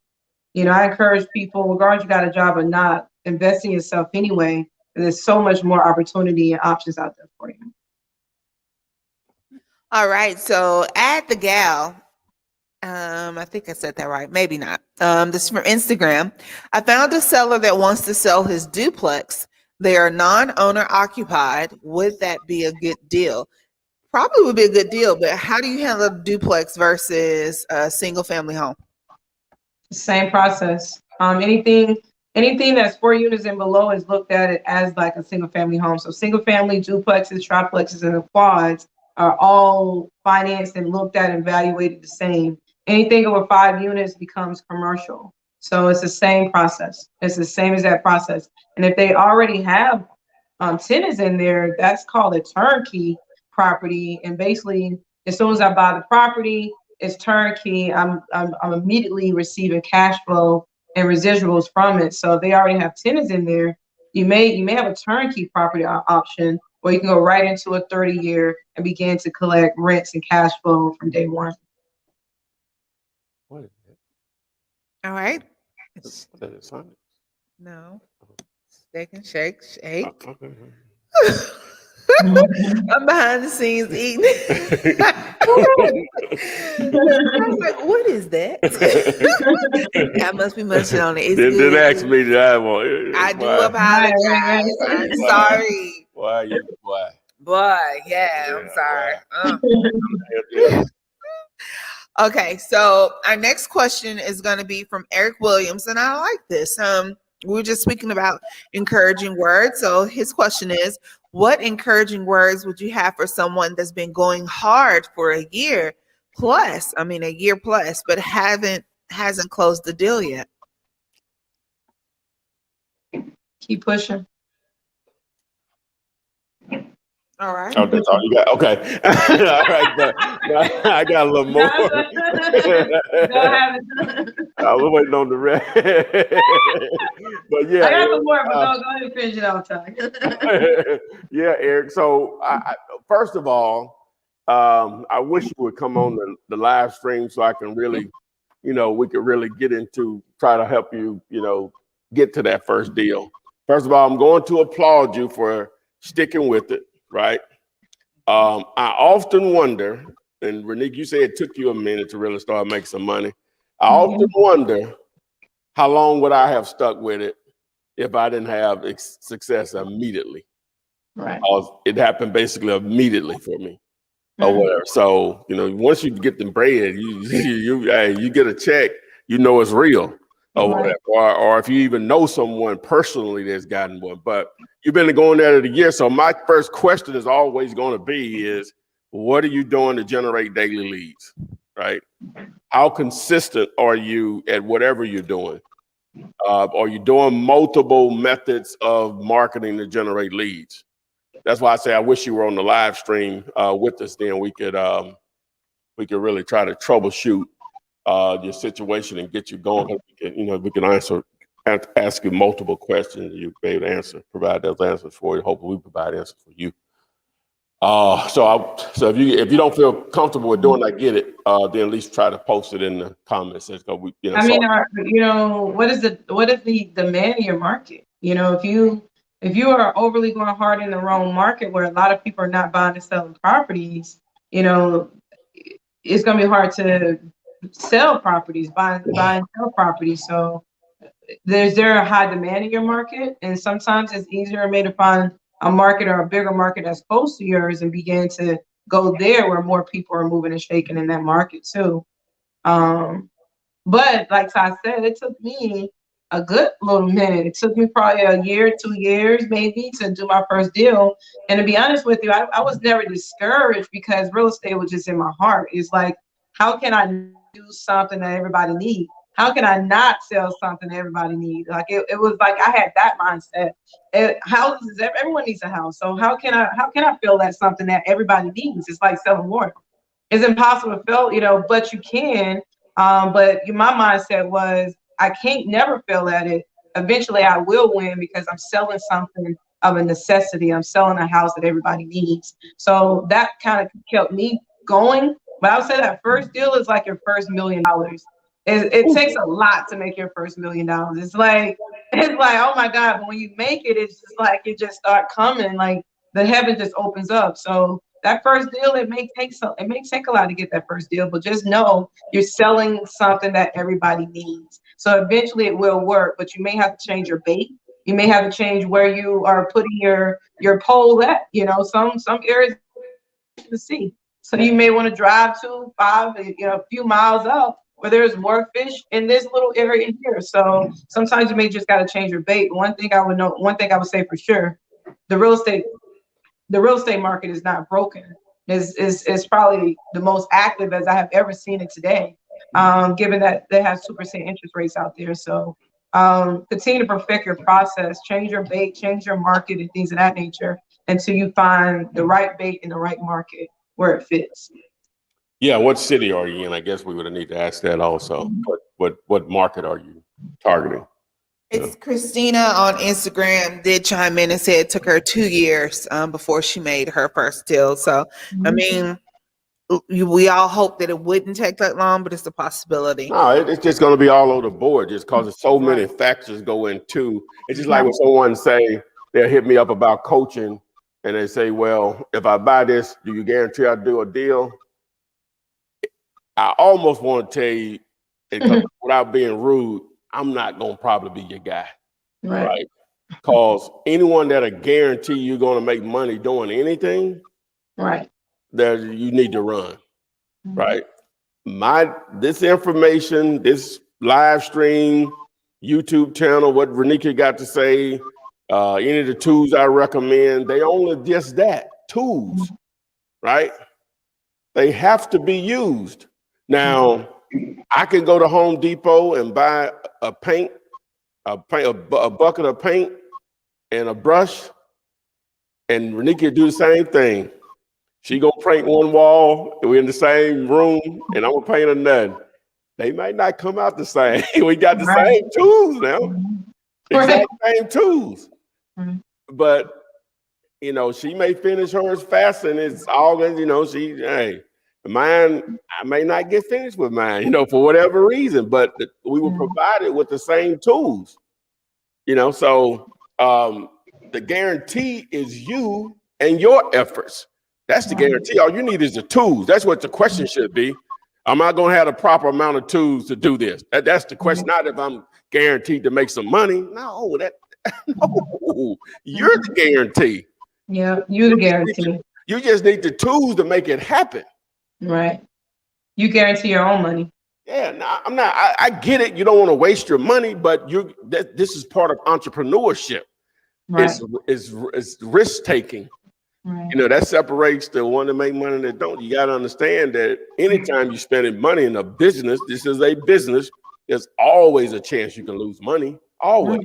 I encourage people, regardless you got a job or not, invest in yourself anyway. There's so much more opportunity and options out there for you. All right. So at the gal, I think I said that right. Maybe not. This is from Instagram. I found a seller that wants to sell his duplex. They are non-owner occupied. Would that be a good deal? Probably would be a good deal, but how do you handle a duplex versus a single family home? Same process. Anything that's 4 units and below is looked at it as like a single family home. So single family, duplexes, triplexes, and the quads are all financed and looked at and evaluated the same. Anything over 5 units becomes commercial. So it's the same process. It's the same as that process. And if they already have tenants in there, that's called a turnkey property. And basically, as soon as I buy the property, it's turnkey. I'm immediately receiving cash flow and residuals from it. So if they already have tenants in there, you may have a turnkey property option where you can go right into a 30-year and begin to collect rents and cash flow from day one. what is it? All right. What is it, Sonic? No. They can shake. Okay. I'm behind the scenes eating. I was like, what is that? I must be munching on it. It's Didn't good. ask me that I want. I do apologize. I'm sorry. Why you? Why? Boy, yeah, I'm sorry. Okay, so our next question is going to be from Eric Williams, and I like this. We were just speaking about encouraging words. So his question is, what encouraging words would you have for someone that's been going hard for a year plus, but hasn't closed the deal yet? Keep pushing. All right. Oh, that's all you got. Okay. All right, but I got a little more. Go ahead. I was waiting on the rest. But yeah, I got some more, but go ahead and finish it off, Ty. yeah, Eric. So first of all, I wish you would come on the live stream so I can really, we could really get into try to help you, get to that first deal. First of all, I'm going to applaud you for sticking with it. Right. I often wonder, and Renique, you said it took you a minute to really start making some money. I often wonder how long would I have stuck with it if I didn't have success immediately. Right. It happened basically immediately for me. or whatever. So, once you get the bread, you get a check, it's real or whatever. Or if you even know someone personally that's gotten one, but you've been going at it a year. So my first question is always going to be is, what are you doing to generate daily leads, right? How consistent are you at whatever you're doing? Are you doing multiple methods of marketing to generate leads? That's why I say I wish you were on the live stream with us. Then we could really try to troubleshoot your situation and get you going. We can ask you multiple questions. You be able to provide those answers for you. Hopefully, we provide answers for you. So if you don't feel comfortable with doing, I get it. Then at least try to post it in the comments. What is the demand in your market? If you are overly going hard in the wrong market where a lot of people are not buying and selling properties, it's going to be hard to sell properties, buy and sell properties. So is there a high demand in your market? And sometimes it's easier maybe to find a market or a bigger market that's close to yours and begin to go there where more people are moving and shaking in that market too. But like Ty said, it took me a good little minute. It took me probably a year, 2 years maybe to do my first deal. And to be honest with you, I was never discouraged because real estate was just in my heart. It's like, how can I do something that everybody needs? How can I not sell something that everybody needs? Like it was like I had that mindset. Houses, everyone needs a house. So how can I feel that's something that everybody needs? It's like selling water. It's impossible to feel, but you can. But my mindset was I can't never fail at it. Eventually I will win because I'm selling something of a necessity. I'm selling a house that everybody needs. So that kind of kept me going. But I would say that first deal is like your first $1 million. It takes a lot to make your first $1 million. It's like, oh my God, but when you make it, it's just like it just start coming, like the heaven just opens up. So that first deal, it may take a lot to get that first deal, but just know you're selling something that everybody needs. So eventually it will work, but you may have to change your bait. You may have to change where you are putting your pole at, some areas to see. So you may want to drive to a few miles up where there's more fish in this little area here. So sometimes you may just got to change your bait. One thing I would say for sure, the real estate market is not broken. It's probably the most active as I have ever seen it today, given that they have 2% interest rates out there. So continue to perfect your process, change your bait, change your market and things of that nature until you find the right bait in the right market where it fits. Yeah, what city are you in? I guess we would need to ask that also. What market are you targeting? It's Christina on Instagram did chime in and said it took her 2 years before she made her first deal. So, I mean, we all hope that it wouldn't take that long, but it's a possibility. No, it's just going to be all over the board just because so many factors go into. It's just like when someone say they'll hit me up about coaching and they say, well, if I buy this, do you guarantee I'll do a deal? I almost want to tell you, without being rude, I'm not going to probably be your guy, right? Because anyone that'll guarantee you're going to make money doing anything, right, that you need to run, right? This information, this live stream, YouTube channel, what Renika got to say, any of the tools I recommend, they only just that, tools, right? They have to be used. Now, I can go to Home Depot and buy a bucket of paint and a brush, and Renika do the same thing. She gonna paint one wall, we're in the same room, and I'm gonna paint another. They might not come out the same. We got the same tools now, exact same tools. But she may finish hers faster, and it's all mine, I may not get finished with mine, for whatever reason, but we were provided with the same tools, so the guarantee is you and your efforts. That's the guarantee. All you need is the tools. That's what the question should be. Am I going to have the proper amount of tools to do this? That's the question, not if I'm guaranteed to make some money. No, no, you're the guarantee. Yeah, you're the guarantee. You just need the tools to make it happen. Right. You guarantee your own money. Yeah, no, I'm not. I get it. You don't want to waste your money, but this is part of entrepreneurship. Right. It's risk taking. Right. You know, that separates the one that make money and that don't. You got to understand that anytime you're spending money in a business, this is a business. There's always a chance you can lose money. Always.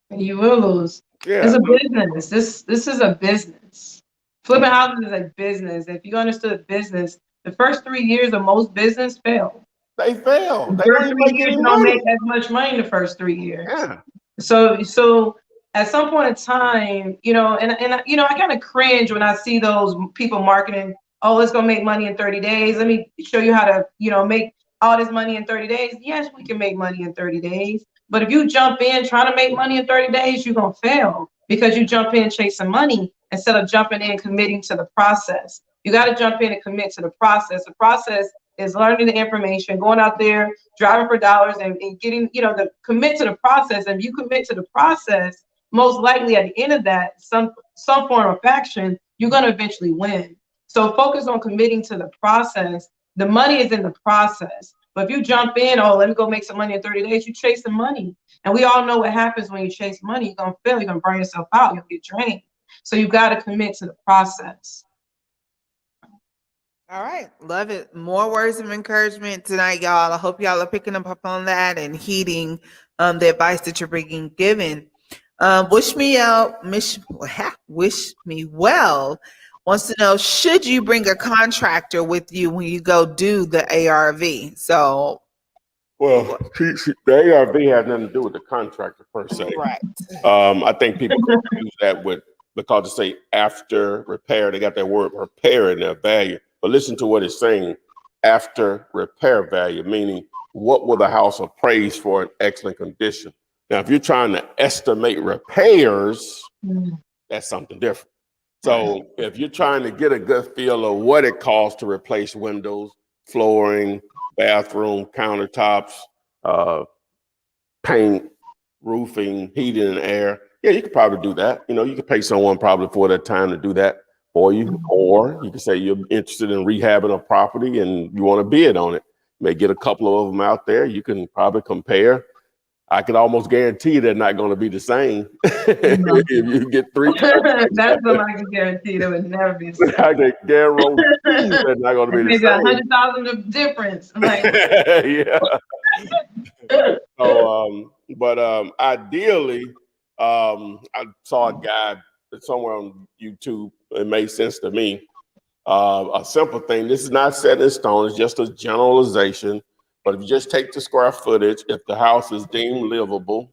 You will lose. Yeah. It's a business. This is a business. Flipping houses is a business. If you understood business, the first 3 years of most business fail. They fail. The They first don't 3 make years any don't money. make as much money in the first 3 years. Yeah. So at some point in time, you know, and you know, I kind of cringe when I see those people marketing, oh, it's gonna make money in 30 days. Let me show you how to, you know, make all this money in 30 days. Yes, we can make money in 30 days. But if you jump in trying to make money in 30 days, you're gonna fail because you jump in chasing money instead of jumping in and committing to the process. You got to jump in and commit to the process. The process is learning the information, going out there, driving for dollars, and getting, you know, the commit to the process. And if you commit to the process, most likely at the end of that, some form of action, you're going to eventually win. So focus on committing to the process. The money is in the process. But if you jump in, oh, let me go make some money in 30 days, you chase the money. And we all know what happens when you chase money. You're going to fail. You're going to burn yourself out. You'll get drained. So you got to commit to the process. All right. Love it. More words of encouragement tonight, y'all. I hope y'all are picking up on that and heeding the advice that you're being given. Wish me well wants to know, should you bring a contractor with you when you go do the ARV? So, well, the ARV has nothing to do with the contractor per se. Right. I think people confuse that with, because they say after repair, they got that word repair in their value. But listen to what it's saying, after repair value, meaning what will the house appraise for in excellent condition? Now, if you're trying to estimate repairs, that's something different. So if you're trying to get a good feel of what it costs to replace windows, flooring, bathroom, countertops, paint, roofing, heating and air, yeah, you could probably do that. You know, you could pay someone probably for that time to do that for you. Or you could say you're interested in rehabbing a property and you want to bid on it. You may get a couple of them out there. You can probably compare. I could almost guarantee they're not going to be the same. If you get three. That's what I can guarantee. There would never be the same. I can guarantee they're not going to be the Maybe same. 100,000 of difference. I'm like, Yeah. So, but ideally, I saw a guy somewhere on YouTube. It made sense to me. A simple thing. This is not set in stone. It's just a generalization. But if you just take the square footage, if the house is deemed livable,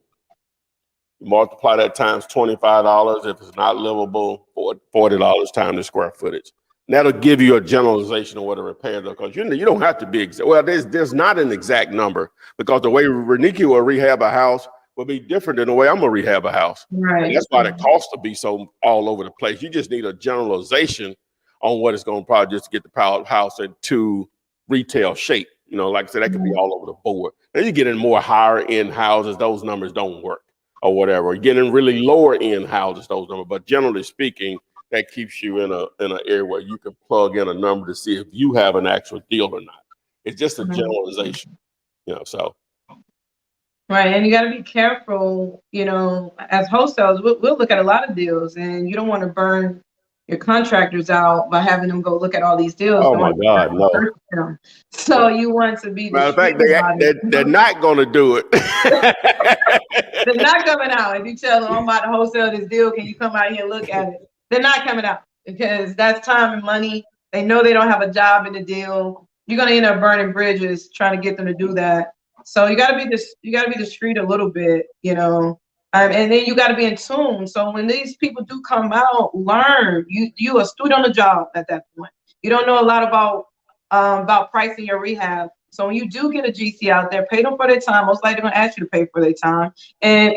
you multiply that times $25. If it's not livable, $40 times the square footage. And that'll give you a generalization of what a repair is, because you don't have to be exact. Well, there's not an exact number, because the way Reniki will rehab a house will be different than the way I'm gonna rehab a house. right. And that's why the cost will be so all over the place. You just need a generalization on what it's gonna probably just get the house into retail shape. You know, like I said, that could be all over the board. Then you get in more higher end houses, those numbers don't work or whatever. You get in really lower end houses, those numbers. But generally speaking, that keeps you in an area where you can plug in a number to see if you have an actual deal or not. It's just a generalization, you know, so. Right, and you got to be careful, you know, as wholesalers, we'll look at a lot of deals, and you don't want to burn your contractors out by having them go look at all these deals. Oh my God, no. So you want to be. Matter of fact, they're not going to do it. They're not coming out. If you tell them, I'm about to wholesale this deal, can you come out here and look at it? They're not coming out, because that's time and money. They know they don't have a job in the deal. You're going to end up burning bridges trying to get them to do that. So you got to be discreet a little bit, you know. And then you got to be in tune. So when these people do come out, learn. You a student on the job at that point. You don't know a lot about pricing your rehab. So when you do get a GC out there, pay them for their time. Most likely they're gonna ask you to pay for their time. And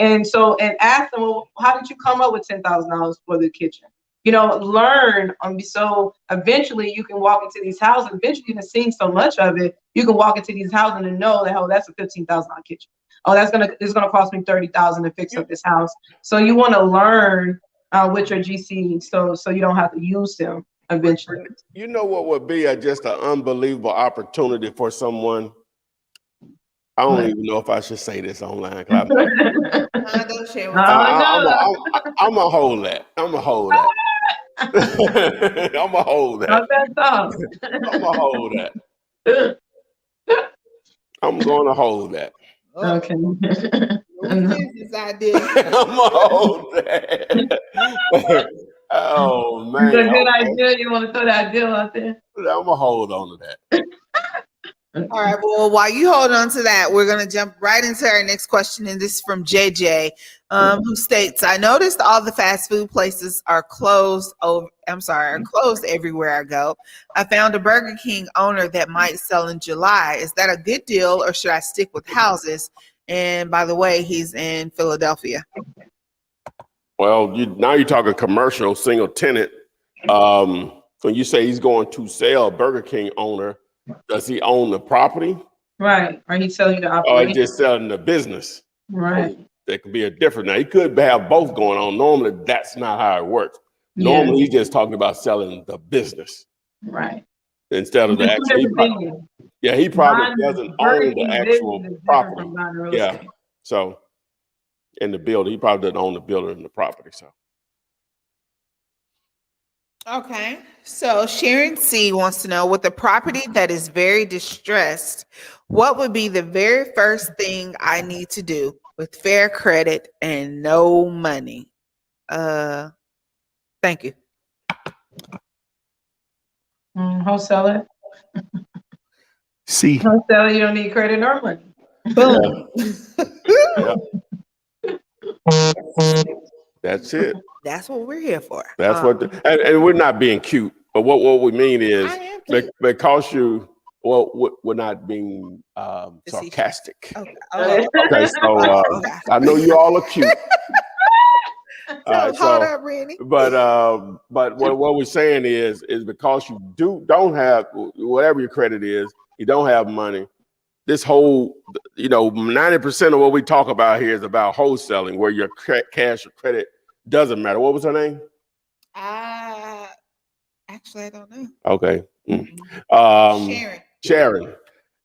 ask them, well, how did you come up with $10,000 for the kitchen? You know, learn. So eventually you can walk into these houses. Eventually you've seen so much of it, you can walk into these houses and know that, oh, that's a $15,000 kitchen. Oh, it's gonna cost me $30,000 to fix up this house. So you want to learn with your GC, so you don't have to use them. eventually. You know what would be just an unbelievable opportunity for someone? I don't What? even know if I should say this online. 'Cause Don't share with I'm gonna hold that. I'm gonna hold that. I'm gonna hold that. Not that tough. I'm gonna hold that. I'm gonna hold that. Okay. business idea. I'm gonna hold that. Oh It's a man, good okay. idea. You want to throw that deal out there? I'm gonna hold on to that. All right. Well, while you hold on to that, we're going to jump right into our next question. And this is from JJ, who states, I noticed all the fast food places are closed. Are closed everywhere I go. I found a Burger King owner that might sell in July. Is that a good deal or should I stick with houses? And by the way, he's in Philadelphia. Well, now you're talking commercial, single tenant. When you say he's going to sell, Burger King owner, does he own the property? Right. Are you selling the Or operation? just selling the business? Right. That could be a different. Now, he could have both going on. Normally, that's not how it works. Yeah. Normally, he's just talking about selling the business Right. instead of the It's two actual. different things. He probably Buying doesn't Burger own the King actual business is different property. from buying real Yeah. estate. So, in the building, he probably doesn't own the building and the property. So, Okay. So Sharon C wants to know, with a property that is very distressed, what would be the very first thing I need to do with fair credit and no money? Thank you. Wholesaler. see, Wholesaler, you don't need credit or money. Boom. yeah. That's it. That's what we're here for. That's and we're not being cute, but what we mean is I am cute. because we're not being sarcastic. Okay. Okay, so I know you all are cute. Hold up, Randy. But what we're saying is because you don't have whatever your credit is, you don't have money. This whole 90% of what we talk about here is about wholesaling, where your cash or credit doesn't matter. What was her name? Actually, I don't know. Okay. Sharon.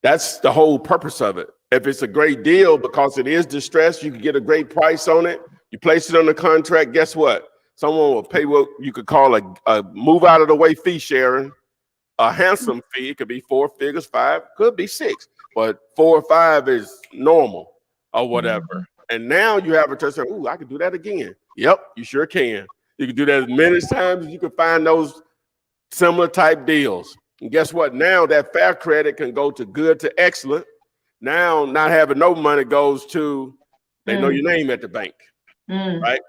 That's the whole purpose of it. If it's a great deal, because it is distressed, you can get a great price on it. You place it on the contract. Guess what? Someone will pay what you could call a move out of the way fee, Sharon. A handsome fee. It could be 4 figures, 5, could be 6, but 4 or 5 is normal or whatever. And now you have a chance to say, "Ooh, I can do that again." Yep, you sure can. You can do that as many times as you can find those similar type deals. And guess what? Now that fair credit can go to good to excellent. Now not having no money goes to they know your name at the bank, right?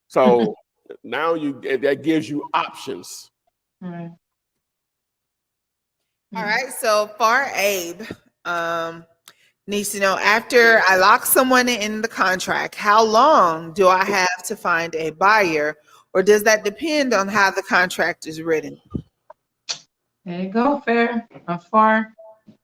So now that gives you options. Right. All right. So Far Abe needs to know, after I lock someone in the contract, how long do I have to find a buyer, or does that depend on how the contract is written? There you go, fair. Far.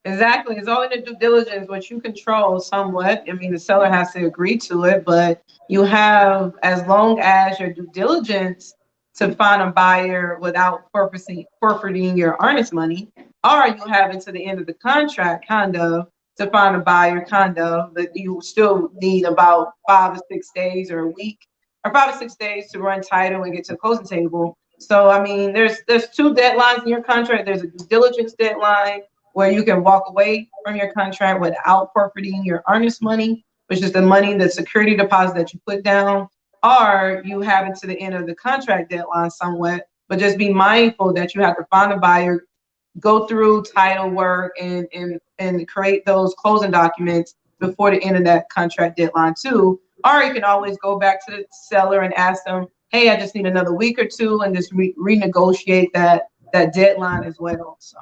Exactly. It's all in the due diligence, which you control somewhat. I mean, the seller has to agree to it, but you have, as long as your due diligence to find a buyer without forfeiting your earnest money, or you have it to the end of the contract, kind of, to find a buyer, kind of, but you still need about 5 or 6 days or a week, or 5 or 6 days to run title and get to the closing table. So, I mean, there's 2 deadlines in your contract. There's a due diligence deadline where you can walk away from your contract without forfeiting your earnest money, which is the money, the security deposit that you put down, or you have it to the end of the contract deadline somewhat. But just be mindful that you have to find a buyer, go through title work and create those closing documents before the end of that contract deadline too. Or you can always go back to the seller and ask them, hey, I just need another week or 2, and just renegotiate that deadline as well. So.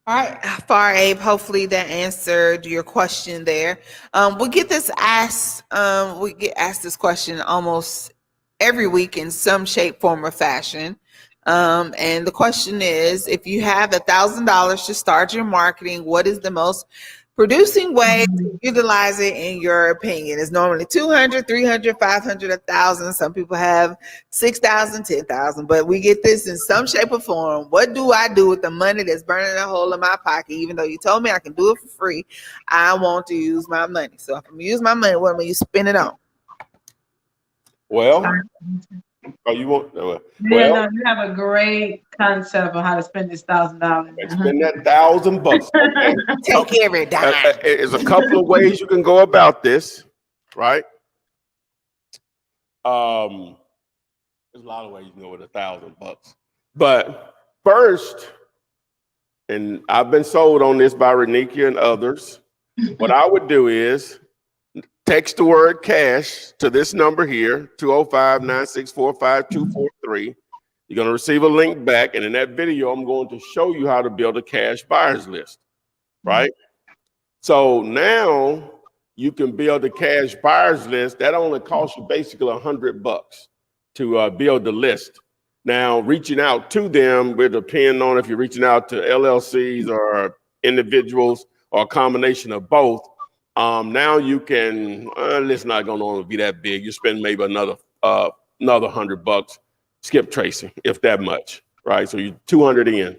All right, Far Abe, hopefully that answered your question there. We get asked this question almost every week in some shape, form, or fashion. And the question is, if you have $1,000 to start your marketing, what is the most producing ways to utilize it in your opinion is normally 200, 300, 500, 1,000. Some people have 6,000, 10,000, but we get this in some shape or form. What do I do with the money that's burning a hole in my pocket? Even though you told me I can do it for free, I want to use my money. So if I'm gonna use my money, what am I gonna spend it on? Well, oh, you want? Well, No, you have a great concept of how to spend this $1,000. spend that $1,000. Okay. Take every dime. There's a couple of ways you can go about this, right? There's a lot of ways you can go with $1,000. But first, and I've been sold on this by Renika and others, what I would do is text the word cash to this number here, 205-964-5243. You're going to receive a link back. And in that video, I'm going to show you how to build a cash buyers list, right? So now you can build a cash buyers list. That only costs you basically $100 to build the list. Now, reaching out to them will depend on if you're reaching out to LLCs or individuals or a combination of both. Now you can, it's not going to be that big. You spend maybe another $100, skip tracing, if that much, right? So you're 200 in.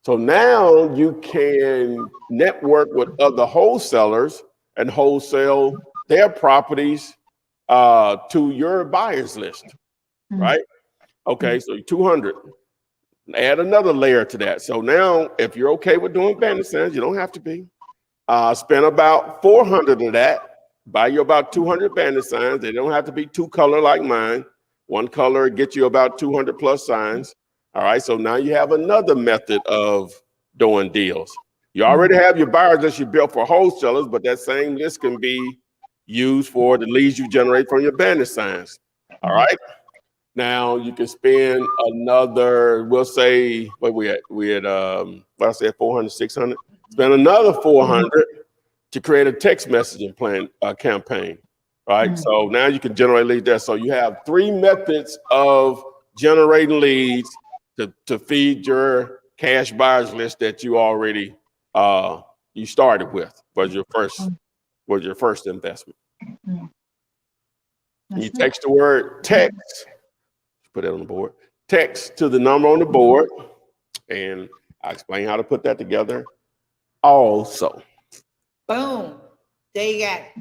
So now you can network with other wholesalers and wholesale their properties to your buyers list, right? Okay, so 200. Add another layer to that. So now, if you're okay with doing bandit signs, you don't have to be. Spend about 400 of that. Buy you about 200 bandit signs. They don't have to be two color like mine. One color gets you about 200 plus signs. All right, so now you have another method of doing deals. You already have your buyers list you built for wholesalers, but that same list can be used for the leads you generate from your bandit signs. All right. Now you can spend another, we'll say, what we had, what I said, 400, 600. Spend another 400 to create a text messaging plan campaign, right? So now you can generate leads there. So you have 3 methods of generating leads to feed your cash buyers list that you already you started with. Was your first investment. You text the word text. Put that on the board. Text to the number on the board, and I'll explain how to put that together. Also, Boom. There you got it.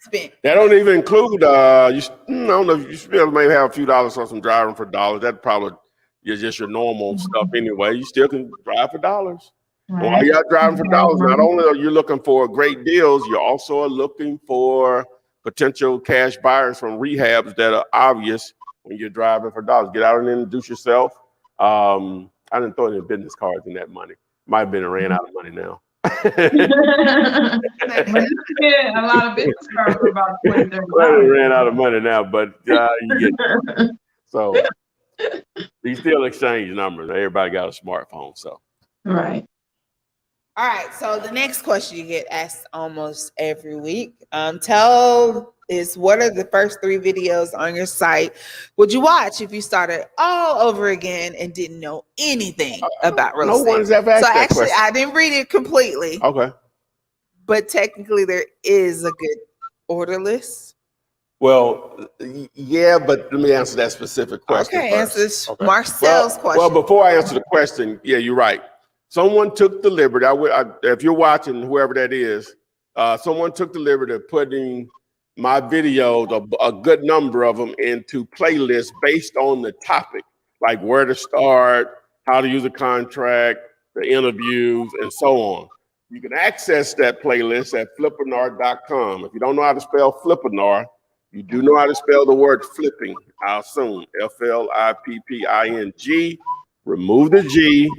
Spent. that don't even include I don't know, you still may have a few dollars on some driving for dollars. That probably is just your normal stuff anyway. You still can drive for dollars. Right. While you're driving for dollars, not only are you looking for great deals, you're also looking for potential cash buyers from rehabs that are obvious when you're driving for dollars. Get out and introduce yourself. I didn't throw any business cards in that money. Might have been ran out of money now. A lot of business cards for about $20, Ran out of money now, but you get it. So these still exchange numbers. Everybody got a smartphone, so right. All right, so the next question you get asked almost every week. Tell us, what are the first 3 videos on your site would you watch if you started all over again and didn't know anything about real estate? No one's ever asked so that actually, question. I didn't read it completely. Okay. But technically, there is a good order list. Well, yeah, but let me answer that specific question. Okay, first. answer Marcel's question. Well, before I answer the question, yeah, you're right. Someone took the liberty. If you're watching, whoever that is, someone took the liberty of putting my videos, a good number of them, into playlists based on the topic, like where to start, how to use a contract, the interviews, and so on. You can access that playlist at flippinar.com. If you don't know how to spell Flippinar, you do know how to spell the word flipping, I assume. Flipping. Remove the G,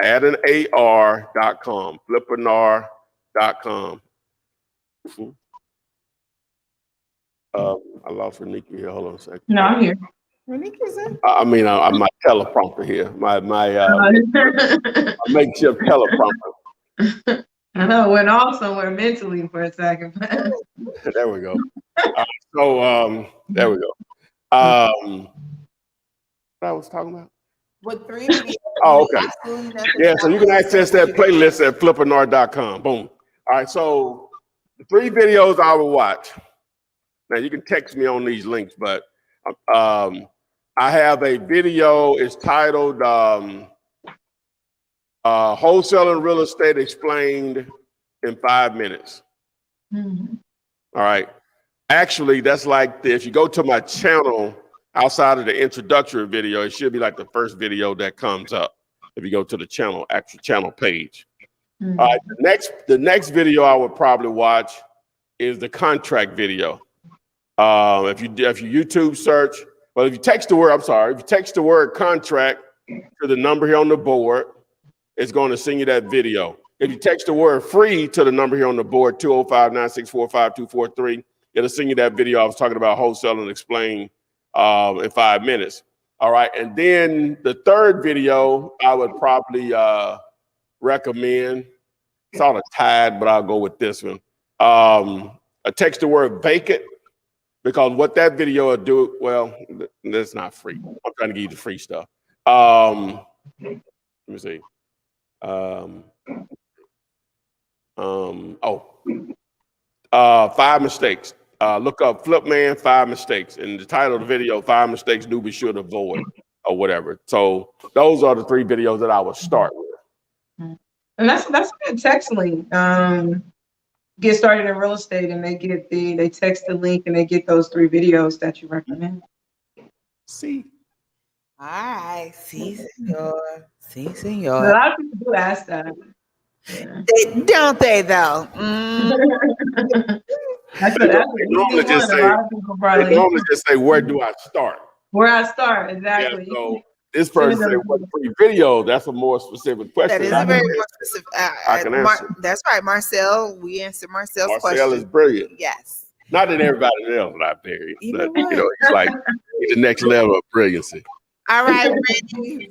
add an AR.com. Flippinar.com. I lost Renika here. Hold on a second. No, I'm here. Renika's in. My teleprompter here. My makeshift teleprompter. I know, went off somewhere mentally for a second. There we go. There we go. What I was talking about? With 3 videos. Oh, okay. Yeah, so you can access that playlist at flippinar.com. Boom. All right, so the 3 videos I will watch. Now you can text me on these links, but I have a video. It's titled "Wholesaling Real Estate Explained in 5 Minutes." Mhm. All right. Actually, that's like if you go to my channel outside of the introductory video, it should be like the first video that comes up. If you go to the actual channel page. Mhm. All right. The next video I would probably watch is the contract video. If you YouTube search, well, if you text the word contract to the number here on the board, it's going to send you that video. If you text the word free to the number here on the board, 205-964-5243, it'll send you that video I was talking about, wholesaling explained in 5 minutes. All right. And then the third video I would probably recommend, it's sort of tied, but I'll go with this one. I text the word vacant, because what that video will do, well, that's not free. I'm trying to give you the free stuff. Let me see. 5 mistakes. Look up Flipman 5 mistakes, and the title of the video, 5 mistakes newbies should avoid, or whatever. So those are the 3 videos that I would start with. And that's a good text link. Get started in real estate, and they text the link, and they get those 3 videos that you recommend. See. All right. See, senor. See, A senor. lot of people do ask that. Yeah. Don't they, though? That's They a normally easy just one. A say- lot of people They probably normally just say, where do I start? where I start Yeah, exactly. so this person said, what 3 videos? That's a more specific question. That is I a very can more specific. I can answer. That's right, Marcel. We answered Marcel's Marcel question. is brilliant. Yes. Not that everybody else not brilliant, You but know what? it's like the next level of brilliancy. All right,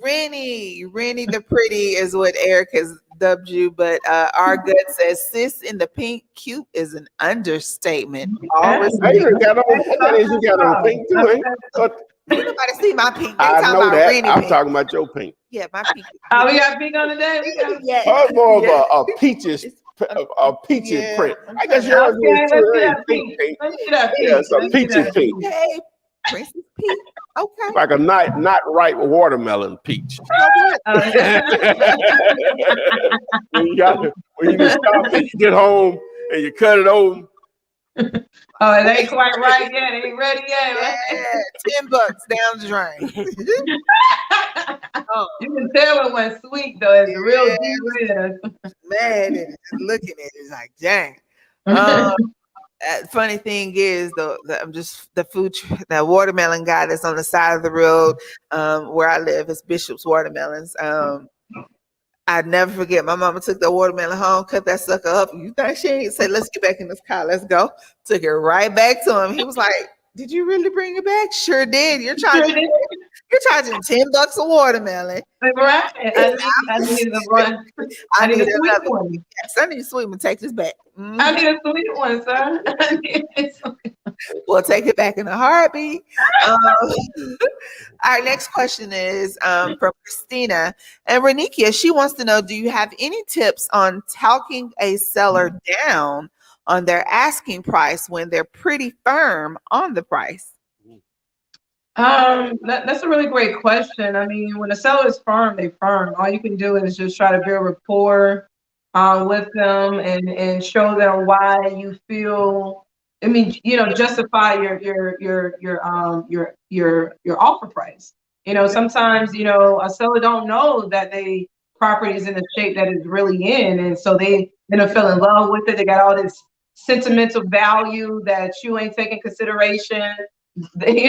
Rennie the pretty is what Eric has dubbed you, but our good says sis in the pink cute is an understatement. Always Hey, you got on, that is, you got on pink too, ain't you? But ain't nobody see my pink. They I talking know about that. Rennie I'm pink. talking about your pink. Yeah, my pink. Oh, we got pink on the day. We got Yeah. Oh, more of Yeah. a peaches, a peachy Yeah. print. I guess yours Okay, is let's too. see It that ain't pink. pink. Let's see that pink. Yeah, it's a Let's see peachy that pink. Hey, Princess Pink. Okay. Like a not ripe watermelon peach. You know what? when you stop and you get home and you cut it open. Oh, it ain't quite right yet. It ain't ready yet. Yeah, $10 down the drain. Oh, You can tell it went sweet though. It's real Yeah. deep red. man, and just looking at it, it's like, dang. Funny thing is, the watermelon guy that's on the side of the road where I live is Bishop's Watermelons. I'd never forget. My mama took the watermelon home, cut that sucker up. You think she ain't say, let's get back in this car, let's go. Took it right back to him. He was like, did you really bring it back? Sure did. You're charging $10 a watermelon. Right. I need the one. I need a sweet another one. Yes, I need a sweet one. Take this back. Mhm. I need a sweet one, sir. I need a sweet We'll take it back in a heartbeat. Our next question is from Christina. And Renikia, she wants to know, do you have any tips on talking a seller down on their asking price when they're pretty firm on the price? That's a really great question. I mean, when a seller is firm, they firm. All you can do is just try to build rapport with them and show them why you feel. I mean, justify your offer price. Sometimes a seller don't know that they property is in the shape that it's really in, and so they fell in love with it. They got all this sentimental value that you ain't taking consideration. They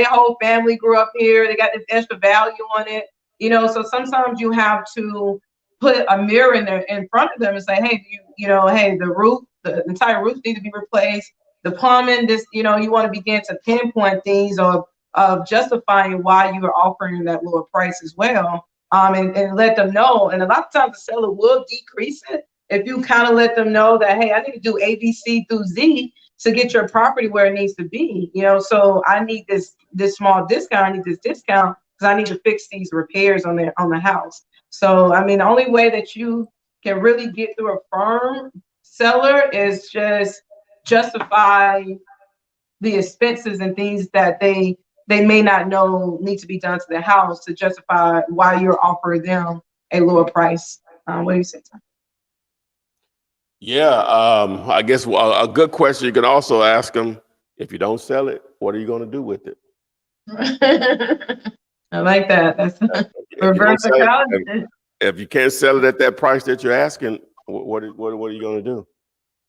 whole family grew up here. They got this extra value on it. So sometimes you have to put a mirror in front of them and say, hey, hey, the roof, the entire roof needs to be replaced. The plumbing, you want to begin to pinpoint things of justifying why you are offering that lower price as well. And let them know. And a lot of times the seller will decrease it if you kind of let them know that, hey, I need to do A, B, C through Z to get your property where it needs to be. So I need this small discount. I need this discount because I need to fix these repairs on the house. So I mean, the only way that you can really get through a firm seller is just justify the expenses and things that they may not know need to be done to the house to justify why you're offering them a lower price. What do you say, Tom? Yeah, I guess a good question you can also ask them, if you don't sell it, what are you going to do with it? I like that. That's If you reverse don't sell it, psychology. if you can't sell it at that price that you're asking, what are you going to do?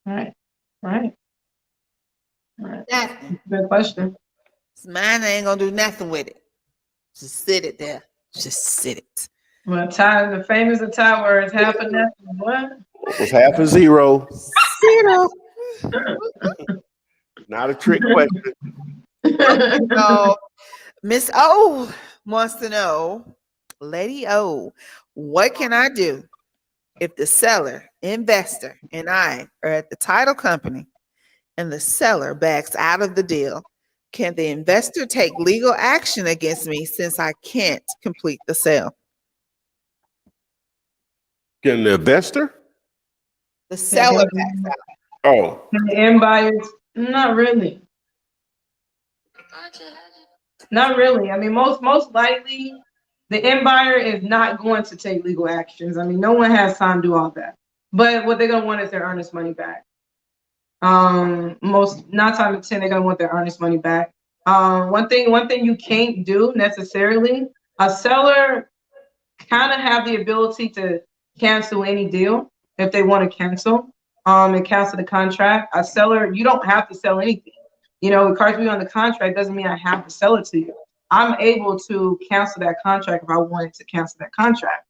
Right. Right. Nothing. Good question. Mine ain't gonna do nothing with it. Just sit it there. Just sit it. Well, the famous Thai words, half a nothing. What? It's half a zero. Zero. Not a trick question. So, Miss O wants to know, Lady O, what can I do if the seller, investor, and I are at the title company and the seller backs out of the deal? Can the investor take legal action against me since I can't complete the sale? Can the investor? The seller backs out. Oh, And the end buyers, not really. Not really. I mean, most likely, the end buyer is not going to take legal actions. I mean, no one has time to do all that. But what they're gonna want is their earnest money back. Most 9 times out of 10, they're gonna want their earnest money back. One thing you can't do necessarily, a seller kind of have the ability to cancel any deal if they want to cancel. And cancel the contract. A seller, you don't have to sell anything. You know, because we're on the contract doesn't mean I have to sell it to you. I'm able to cancel that contract if I wanted to cancel that contract.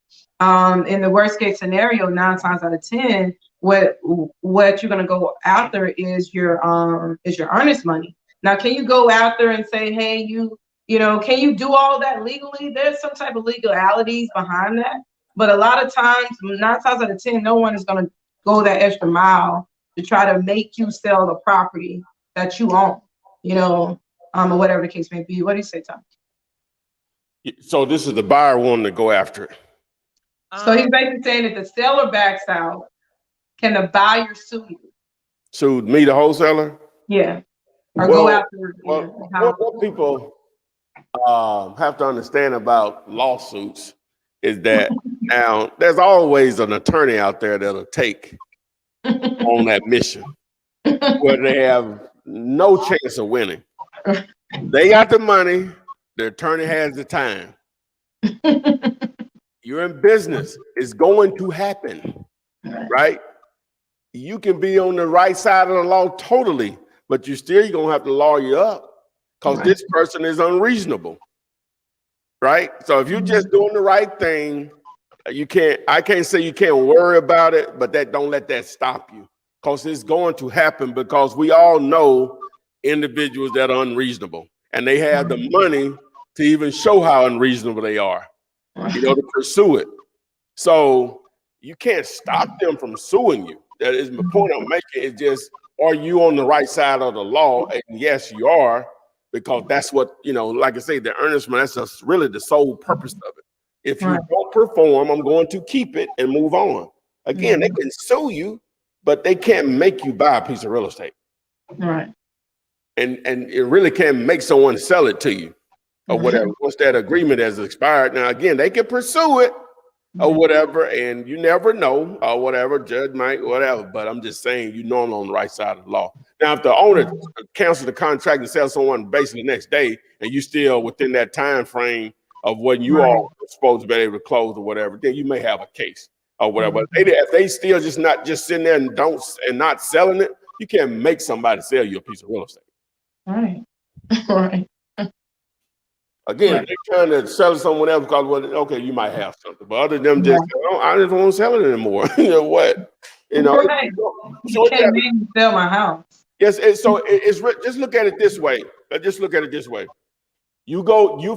In the worst case scenario, 9 times out of 10, what you're gonna go after is your earnest money. Now, can you go out there and say, hey, you know, can you do all that legally? There's some type of legalities behind that, but a lot of times, 9 times out of 10, no one is gonna go that extra mile to try to make you sell the property that you own, you know, or whatever the case may be. What do you say, Tom? so this is the buyer wanting to go after it. So he's basically saying if the seller backs out, can the buyer sue you? Sued me, the wholesaler? Yeah. Or Well, go after what people have to understand about lawsuits is that now there's always an attorney out there that'll take on that mission where they have no chance of winning. They got the money, the attorney has the time. You're in business, it's going to happen, right? You can be on the right side of the law totally, but you're gonna have to lawyer up because this person is unreasonable, right? So if you're just doing the right thing, I can't say you can't worry about it, but don't let that stop you because it's going to happen because we all know individuals that are unreasonable and they have the money to even show how unreasonable they are, you know, to pursue it. So you can't stop them from suing you. That is the point I'm making. Is just, are you on the right side of the law? And yes, you are, because that's what, you know, like I say, the earnest money, that's just really the sole purpose of it. If you don't perform, I'm going to keep it and move on. Again, they can sue you, but they can't make you buy a piece of real estate. Right. And it really can't make someone sell it to you or whatever. Once that agreement has expired, now again, they can pursue it or whatever, and you never know or whatever, judge might, whatever. But I'm just saying, you know, I'm on the right side of the law. Now, if the owner cancels the contract and sells someone basically the next day, and you still within that time frame of when you are supposed to be able to close or whatever, then you may have a case or whatever. But if they still not sitting there and not selling it, you can't make somebody sell you a piece of real estate. Right. Right. Again, they're trying to sell it to someone else because, well, okay, you might have something, but other than them just, I just won't sell it anymore. You know what? You know, you can't make me sell my house. Yes, it's just look at it this way. Just look at it this way. You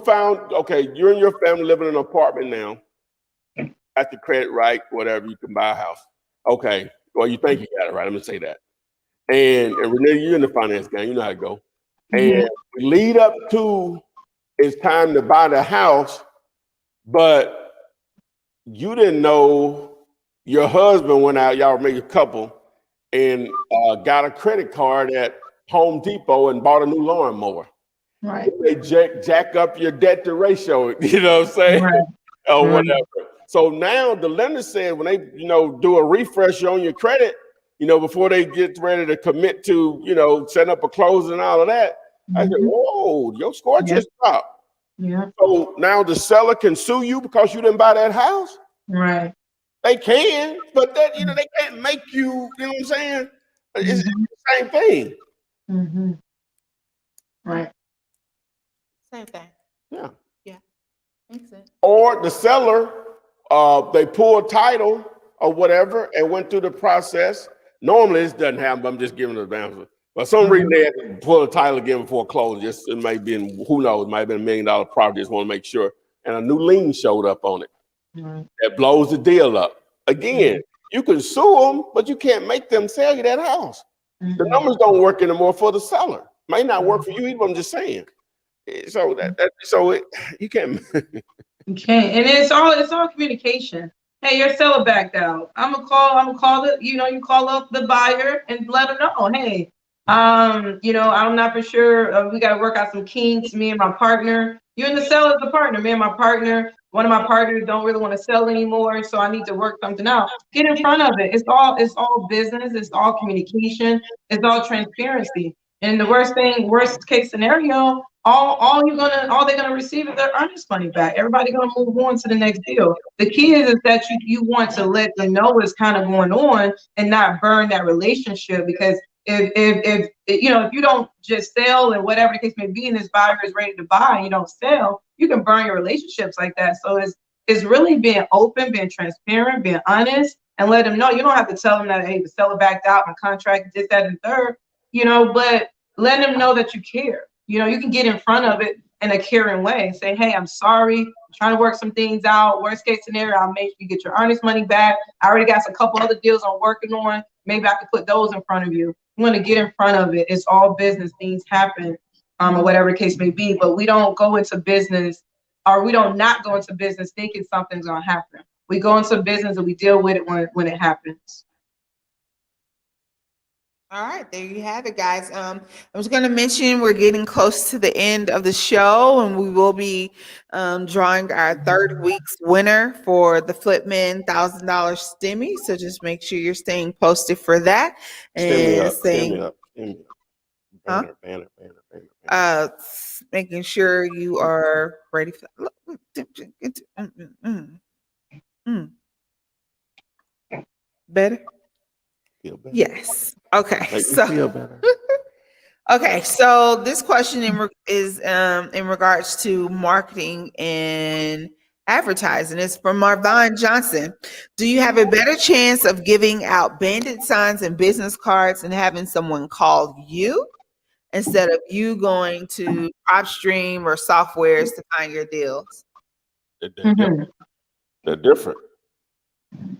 found, okay, you and your family living in an apartment now. Got the credit right, whatever, you can buy a house. Okay, well, you think you got it right. I'm gonna say that. And Renee, you're in the finance game. You know how to go. And we lead up to it's time to buy the house, but you didn't know your husband went out, y'all were maybe a couple, and got a credit card at Home Depot and bought a new lawnmower. Right. They jack up your debt to ratio, you know what I'm saying? Right. Or Mhm. whatever. So now the lender said when they, do a refresh on your credit, before they get ready to commit to, set up a closing and all of that, I said, whoa, your score just dropped. Yeah. So now the seller can sue you because you didn't buy that house? Right. They can, but that, they can't make you, you know what I'm saying? It's the same thing. Mm-hmm. Right. Same thing. Yeah. Makes sense. Or the seller, they pulled title or whatever and went through the process. Normally this doesn't happen, but I'm just giving an example. But some reason they had to pull the title again before closing. Just it might be who knows, it might have been $1 million property, just want to make sure. And a new lien showed up on it. That blows the deal up. Again, you can sue them, but you can't make them sell you that house. The numbers don't work anymore for the seller. Might not work for you either, but I'm just saying. So you can't. You can't, and it's all communication. Hey, your seller backed out. I'm gonna call the, you call up the buyer and let them know, hey, I'm not for sure. We got to work out some kinks. Me and my partner. You and the seller is the partner. Me and my partner. One of my partners don't really want to sell anymore, so I need to work something out. Get in front of it. It's all business. It's all communication. It's all transparency. And the worst case scenario, all they're gonna receive is their earnest money back. Everybody gonna move on to the next deal. The key is that you want to let them know what's kind of going on and not burn that relationship, because if you don't just sell and whatever the case may be, and this buyer is ready to buy and you don't sell, you can burn your relationships like that. So it's really being open, being transparent, being honest, and let them know. You don't have to tell them that, hey, the seller backed out, my contract, this, that, and third, but let them know that you care. You can get in front of it in a caring way. Say, hey, I'm sorry, I'm trying to work some things out. Worst case scenario, I'll make sure you get your earnest money back. I already got a couple other deals I'm working on. Maybe I could put those in front of you. You want to get in front of it. It's all business. Things happen, or whatever the case may be. But we don't go into business, or we don't not go into business thinking something's gonna happen. We go into business and we deal with it when it happens. All right, there you have it, guys. I was going to mention we're getting close to the end of the show, and we will be drawing our third week's winner for the Flipman $1,000 STIMMY. So just make sure you're staying posted for that. And making sure you are ready for that. Better? Yes. Okay. Okay. So this question is in regards to marketing and advertising. It's from Marvin Johnson. Do you have a better chance of giving out bandit signs and business cards and having someone call you instead of you going to PropStream or softwares to find your deals? They're different.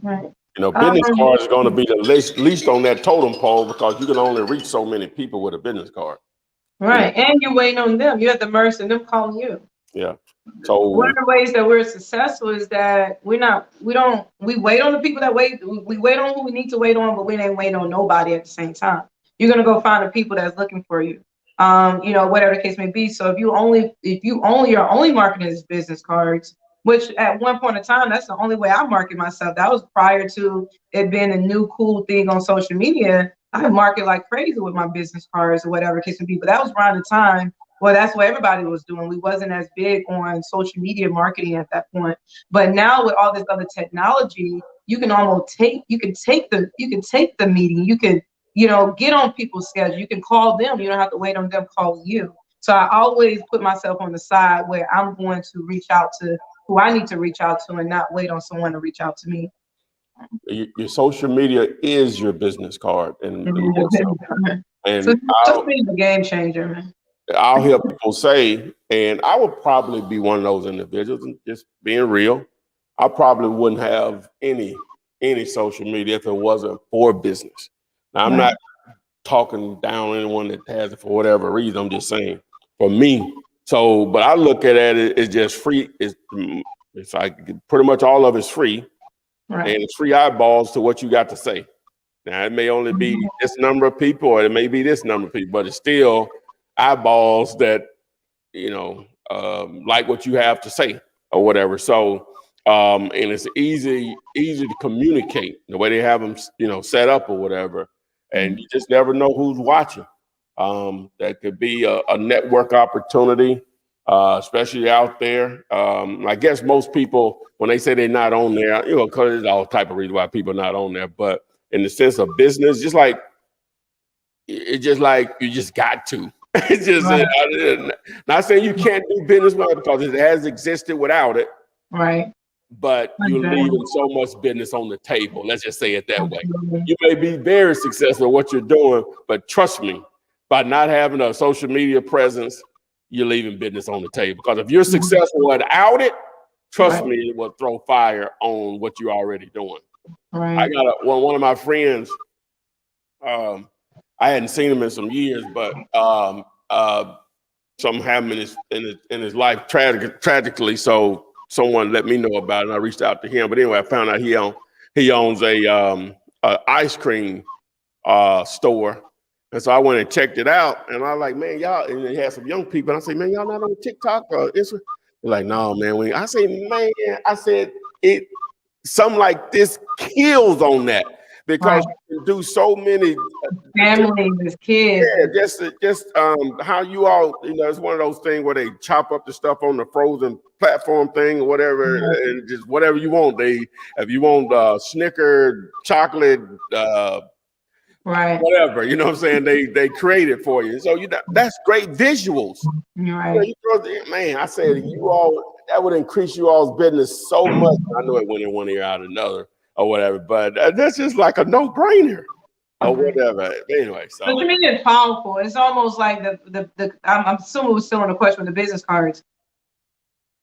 Right. Business cards is going to be the least on that totem pole because you can only reach so many people with a business card. Right. And you're waiting on them. You're at the mercy of them calling you. Yeah. So one of the ways that we're successful is that we wait on the people that wait. We wait on who we need to wait on, but we ain't waiting on nobody at the same time. You're going to go find the people that's looking for you. Whatever the case may be. So if you are only marketing as business cards, which at one point in time, that's the only way I market myself. That was prior to it being a new cool thing on social media. I market like crazy with my business cards or whatever case may be. But that was around the time, well, that's what everybody was doing. We wasn't as big on social media marketing at that point. But now with all this other technology, you can take the meeting. You can, get on people's schedule. You can call them. You don't have to wait on them calling you. So I always put myself on the side where I'm going to reach out to who I need to reach out to and not wait on someone to reach out to me. Your social media is your business card. And so just being a game changer, man. I'll hear people say, and I would probably be one of those individuals, and just being real, I probably wouldn't have any social media if it wasn't for business. Now, I'm not talking down on anyone that has it for whatever reason. I'm just saying, for me. So, but I look at it as just free. It's like pretty much all of it's free, and it's free eyeballs to what you got to say. Now it may only be this number of people, or it may be this number of people, but it's still eyeballs that, like what you have to say or whatever. So, and it's easy to communicate the way they have them, set up or whatever. And you just never know who's watching. That could be a network opportunity, especially out there. I guess most people, when they say they're not on there, because there's all type of reasons why people are not on there. But in the sense of business, it's just like you just got to. It's just not saying you can't do business with it, because it has existed without it. Right. But you're leaving so much business on the table. Let's just say it that way. You may be very successful at what you're doing, but trust me, by not having a social media presence, you're leaving business on the table. Because if you're successful without it, trust me, it will throw fire on what you're already doing. Right. I got one of my friends. I hadn't seen him in some years, but something happened in his life tragically. So someone let me know about it, and I reached out to him. But anyway, I found out he owns a ice cream store. And so I went and checked it out, and I was like, man, y'all, and they had some young people. And I say, man, y'all not on TikTok or Instagram? They're like, no, man. I said, something like this kills on that, because you can do so many families, kids. Yeah, just how you all, it's one of those things where they chop up the stuff on the frozen platform thing or whatever, and just whatever you want. If you want Snicker chocolate, whatever, you know what I'm saying? They create it for you. So that's great visuals. Right. Man, I said that would increase you all's business so much. I know it went in one ear out another or whatever, but that's just like a no-brainer or whatever. Anyway, so social media is powerful. It's almost like I'm assuming we're still on the question with the business cards.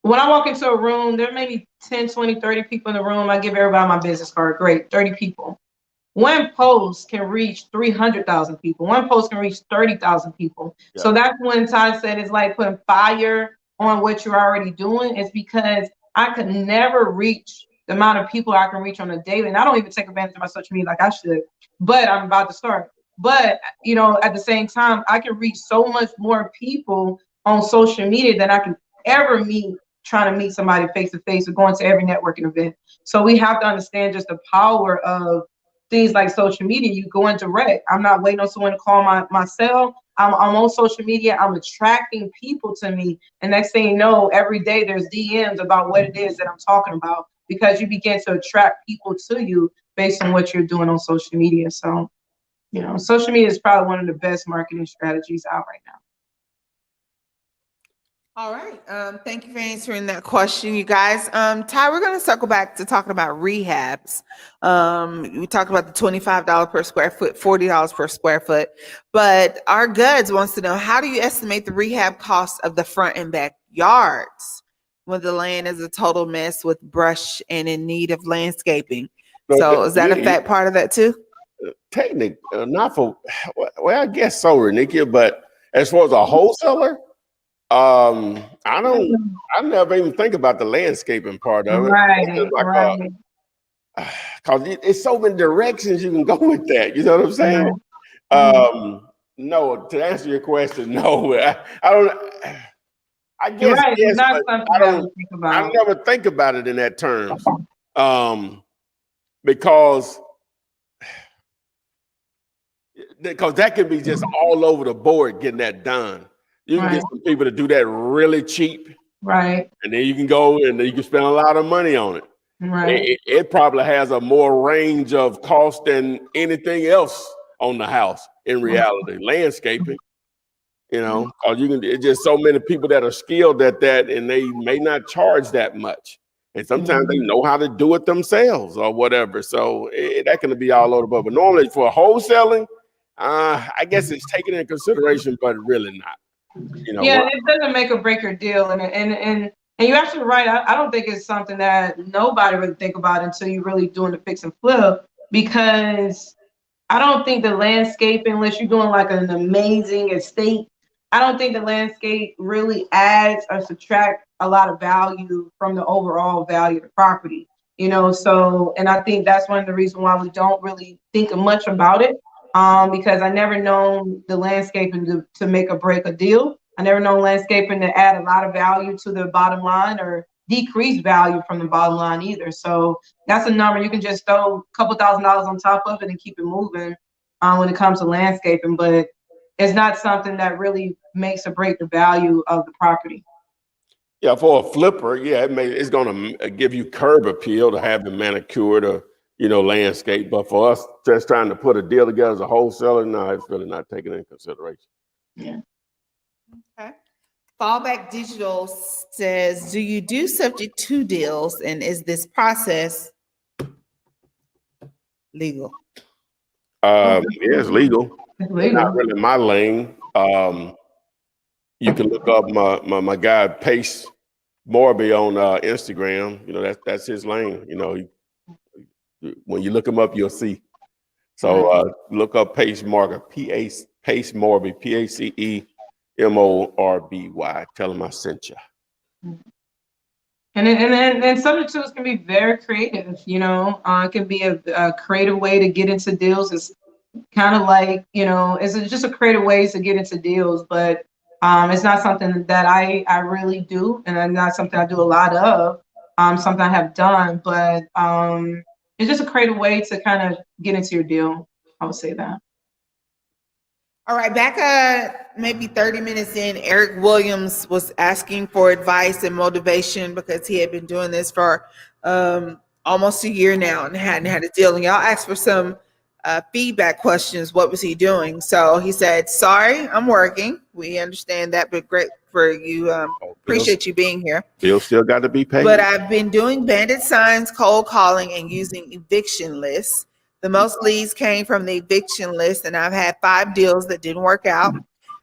When I walk into a room, there may be 10, 20, 30 people in the room. I give everybody my business card. Great, 30 people. One post can reach 300,000 people. One post can reach 30,000 people. Yeah. So that's when Todd said it's like putting fire on what you're already doing. It's because I could never reach the amount of people I can reach on a daily. And I don't even take advantage of my social media like I should, but I'm about to start. But, at the same time, I can reach so much more people on social media than I can ever meet trying to meet somebody face to face or going to every networking event. So we have to understand just the power of things like social media. You go in direct. I'm not waiting on someone to call my cell. I'm on social media. I'm attracting people to me. And next thing you know, every day there's DMs about what it is that I'm talking about, because you begin to attract people to you based on what you're doing on social media. So, social media is probably one of the best marketing strategies out right now. All right. Thank you for answering that question, you guys. Ty, we're going to circle back to talking about rehabs. We talked about the $25 per square foot, $40 per square foot, but our Guds wants to know, how do you estimate the rehab cost of the front and back yards when the land is a total mess with brush and in need of landscaping? So is that a fact part of that too? Technically, not for, well, I guess so, Renekia, but as far as a wholesaler, I never even think about the landscaping part of it. Right. Cause it's so many directions you can go with that. You know what I'm saying? No, to answer your question, no, I don't. I guess yes, not but I don't think about. I never think about it in that terms, because that can be just all over the board getting that done. You can get some people to do that really cheap, right? And then you can go and then you can spend a lot of money on it. Right. It probably has a more range of cost than anything else on the house in reality. Landscaping, because it's just so many people that are skilled at that, and they may not charge that much. And sometimes they know how to do it themselves or whatever. So that can be all over the board. But normally for wholesaling, I guess it's taken into consideration, but really not. It doesn't make or break your deal, and you're absolutely right. I don't think it's something that nobody really think about until you're really doing the fix and flip, because I don't think the landscape, unless you're doing like an amazing estate, I don't think the landscape really adds or subtract a lot of value from the overall value of the property. So, and I think that's one of the reasons why we don't really think much about it, because I never known the landscaping to make or break a deal. I never known landscaping to add a lot of value to the bottom line or decrease value from the bottom line either. So that's a number you can just throw a couple $1,000s on top of it and keep it moving when it comes to landscaping, but it's not something that really makes or break the value of the property. Yeah, for a flipper, yeah, it's going to give you curb appeal to have it manicured or, landscape. But for us just trying to put a deal together as a wholesaler, no, it's really not taken into consideration. Yeah. Okay. Fallback Digital says, do you do subject to deals, and is this process legal? Yeah, it's legal. It's legal. Not really my lane. You can look up my guy Pace Morby on Instagram. That's his lane. When you look him up, you'll see. So look up Pace Morby, Pace Morby, PACEMORBY. Tell him I sent you. And subject tools can be very creative. It can be a creative way to get into deals. It's kind of like, it's just a creative way to get into deals, but it's not something that I really do, and not something I do a lot of. Something I have done, but it's just a creative way to kind of get into your deal. I would say that. All right, back maybe 30 minutes in, Eric Williams was asking for advice and motivation because he had been doing this for almost a year now and hadn't had a deal. And y'all asked for some feedback questions. What was he doing? So he said, sorry, I'm working. We understand that, but great for you. Appreciate you being here. Bill still got to be paid. But I've been doing bandit signs, cold calling, and using eviction lists. The most leads came from the eviction list, and I've had 5 deals that didn't work out.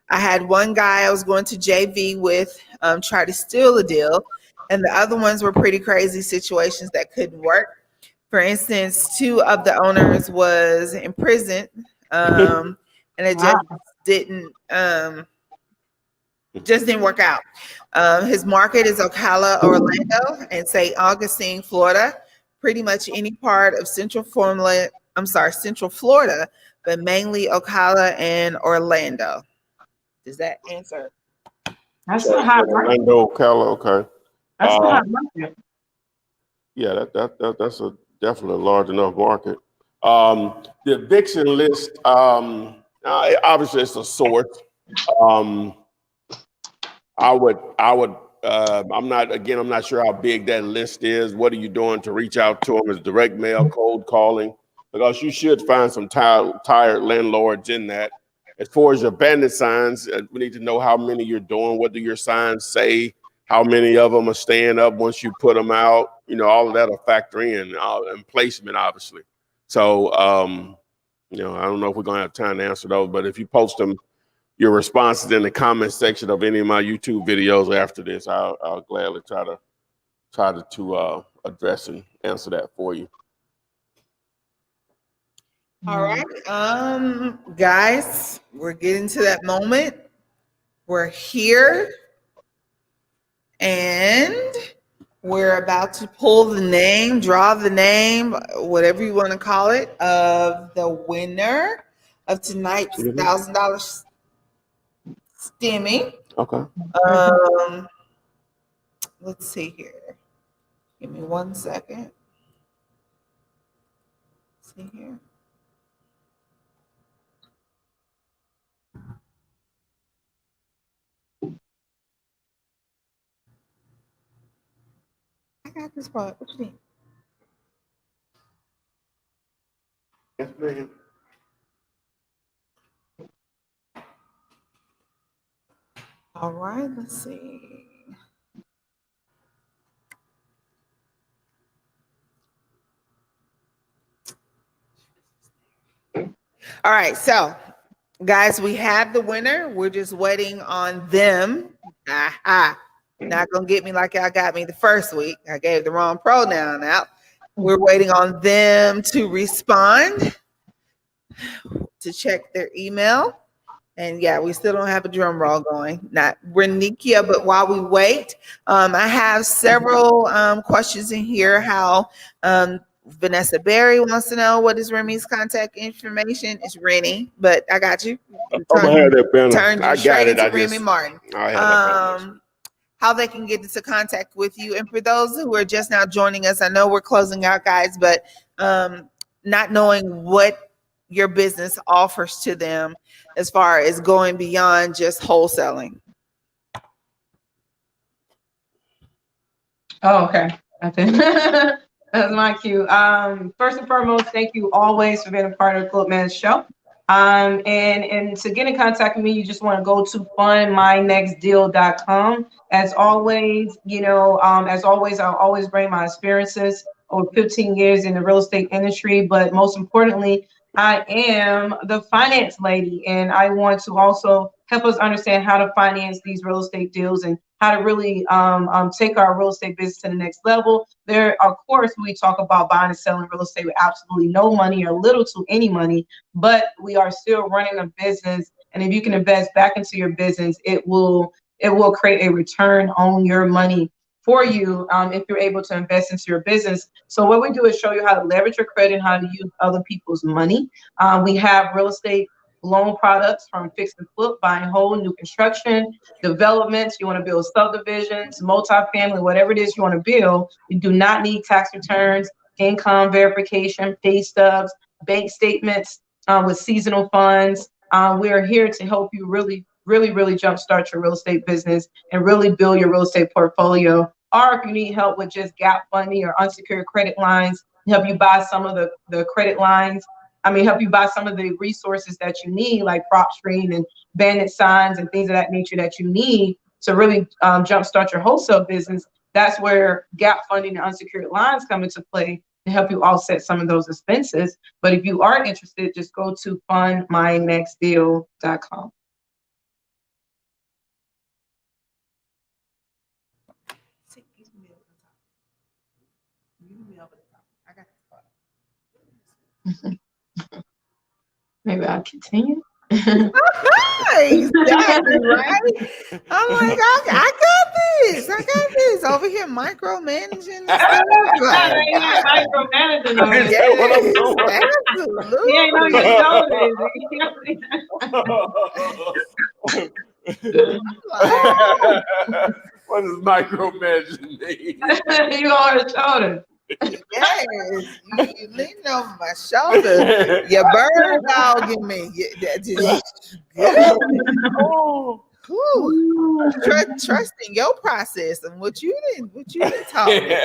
I had one guy I was going to JV with try to steal a deal, and the other ones were pretty crazy situations that couldn't work. For instance, 2 of the owners was in prison, and it just didn't work out. His market is Ocala, Orlando, and St. Augustine, Florida. Pretty much any part of Central Florida, but mainly Ocala and Orlando. Does that answer? That's a hot market. Orlando, Ocala, okay. That's a hot market. Yeah, that's a definitely a large enough market. The eviction list, obviously it's a source. I'm not sure how big that list is. What are you doing to reach out to them? Is direct mail, cold calling? Because you should find some tired landlords in that. As far as your bandit signs, we need to know how many you're doing. What do your signs say? How many of them are staying up once you put them out? All of that will factor in, and placement, obviously. So, I don't know if we're going to have time to answer those, but if you post them, your responses in the comment section of any of my YouTube videos after this, I'll gladly try to address and answer that for you. All right, guys, we're getting to that moment. We're here, and we're about to pull the name, draw the name, whatever you want to call it, of the winner of tonight's $1,000 STIMMY. Okay. Let's see here. Give me 1 second. Let's see here. I got this part. What you think? Yes, ma'am. All right, let's see. All right, so guys, we have the winner. We're just waiting on them. Not gonna get me like y'all got me the first week. I gave the wrong pronoun out. We're waiting on them to respond, to check their email. And yeah, we still don't have a drum roll going. Not Renikia, but while we wait, I have several questions in here. How Vanessa Berry wants to know what is Remy's contact information. It's Rennie, but I got you. I'm gonna have that banner. Turned you I straight got it. into I Remy just Martin. I had that banner. How they can get into contact with you. And for those who are just now joining us, I know we're closing out, guys, but not knowing what your business offers to them as far as going beyond just wholesaling. Oh, okay. That's my cue. First and foremost, thank you always for being a part of the Club Man Show. And to get in contact with me, you just want to go to fundmynextdeal.com. As always, I'll always bring my experiences over 15 years in the real estate industry, but most importantly, I am the finance lady, and I want to also help us understand how to finance these real estate deals and how to really take our real estate business to the next level. There, of course, we talk about buying and selling real estate with absolutely no money or little to any money, but we are still running a business. And if you can invest back into your business, it will create a return on your money for you if you're able to invest into your business. So what we do is show you how to leverage your credit and how to use other people's money. We have real estate loan products from fix and flip, buying whole, new construction, developments. You want to build subdivisions, multifamily, whatever it is you want to build. You do not need tax returns, income verification, pay stubs, bank statements with seasonal funds. We are here to help you really jumpstart your real estate business and really build your real estate portfolio. Or if you need help with just gap funding or unsecured credit lines, help you buy some of the credit lines. Help you buy some of the resources that you need, like prop screen and bandit signs and things of that nature that you need to really jumpstart your wholesale business. That's where gap funding and unsecured lines come into play to help you offset some of those expenses. But if you are interested, just go to fundmynextdeal.com. Maybe I'll continue. Exactly, right? I'm like, I got this. Over here micromanaging. Micromanaging over Is there. that what I'm doing? Absolutely. Yeah, no, you're What does micromanaging mean? You on her shoulder. Yes, you leaning over my shoulder. You bird dogging me. Trusting your process and what you didn't taught me.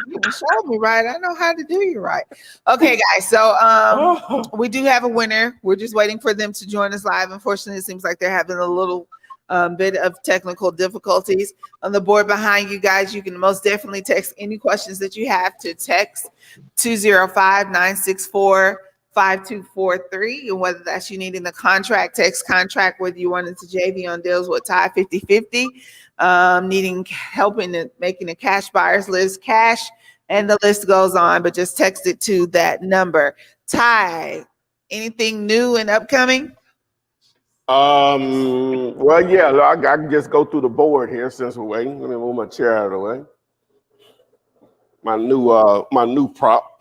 You showed me right. I know how to do you right. Okay, guys. So we do have a winner. We're just waiting for them to join us live. Unfortunately, it seems like they're having a little bit of technical difficulties. On the board behind you guys, you can most definitely text any questions that you have to text 205-964-5243. And whether that's you needing the contract, text contract, whether you wanted to JV on deals with Ty 50/50, needing help in making a cash buyers list, cash, and the list goes on, but just text it to that number. Ty, anything new and upcoming? Well, yeah, I can just go through the board here since we're waiting. Let me move my chair out of the way. My new prop.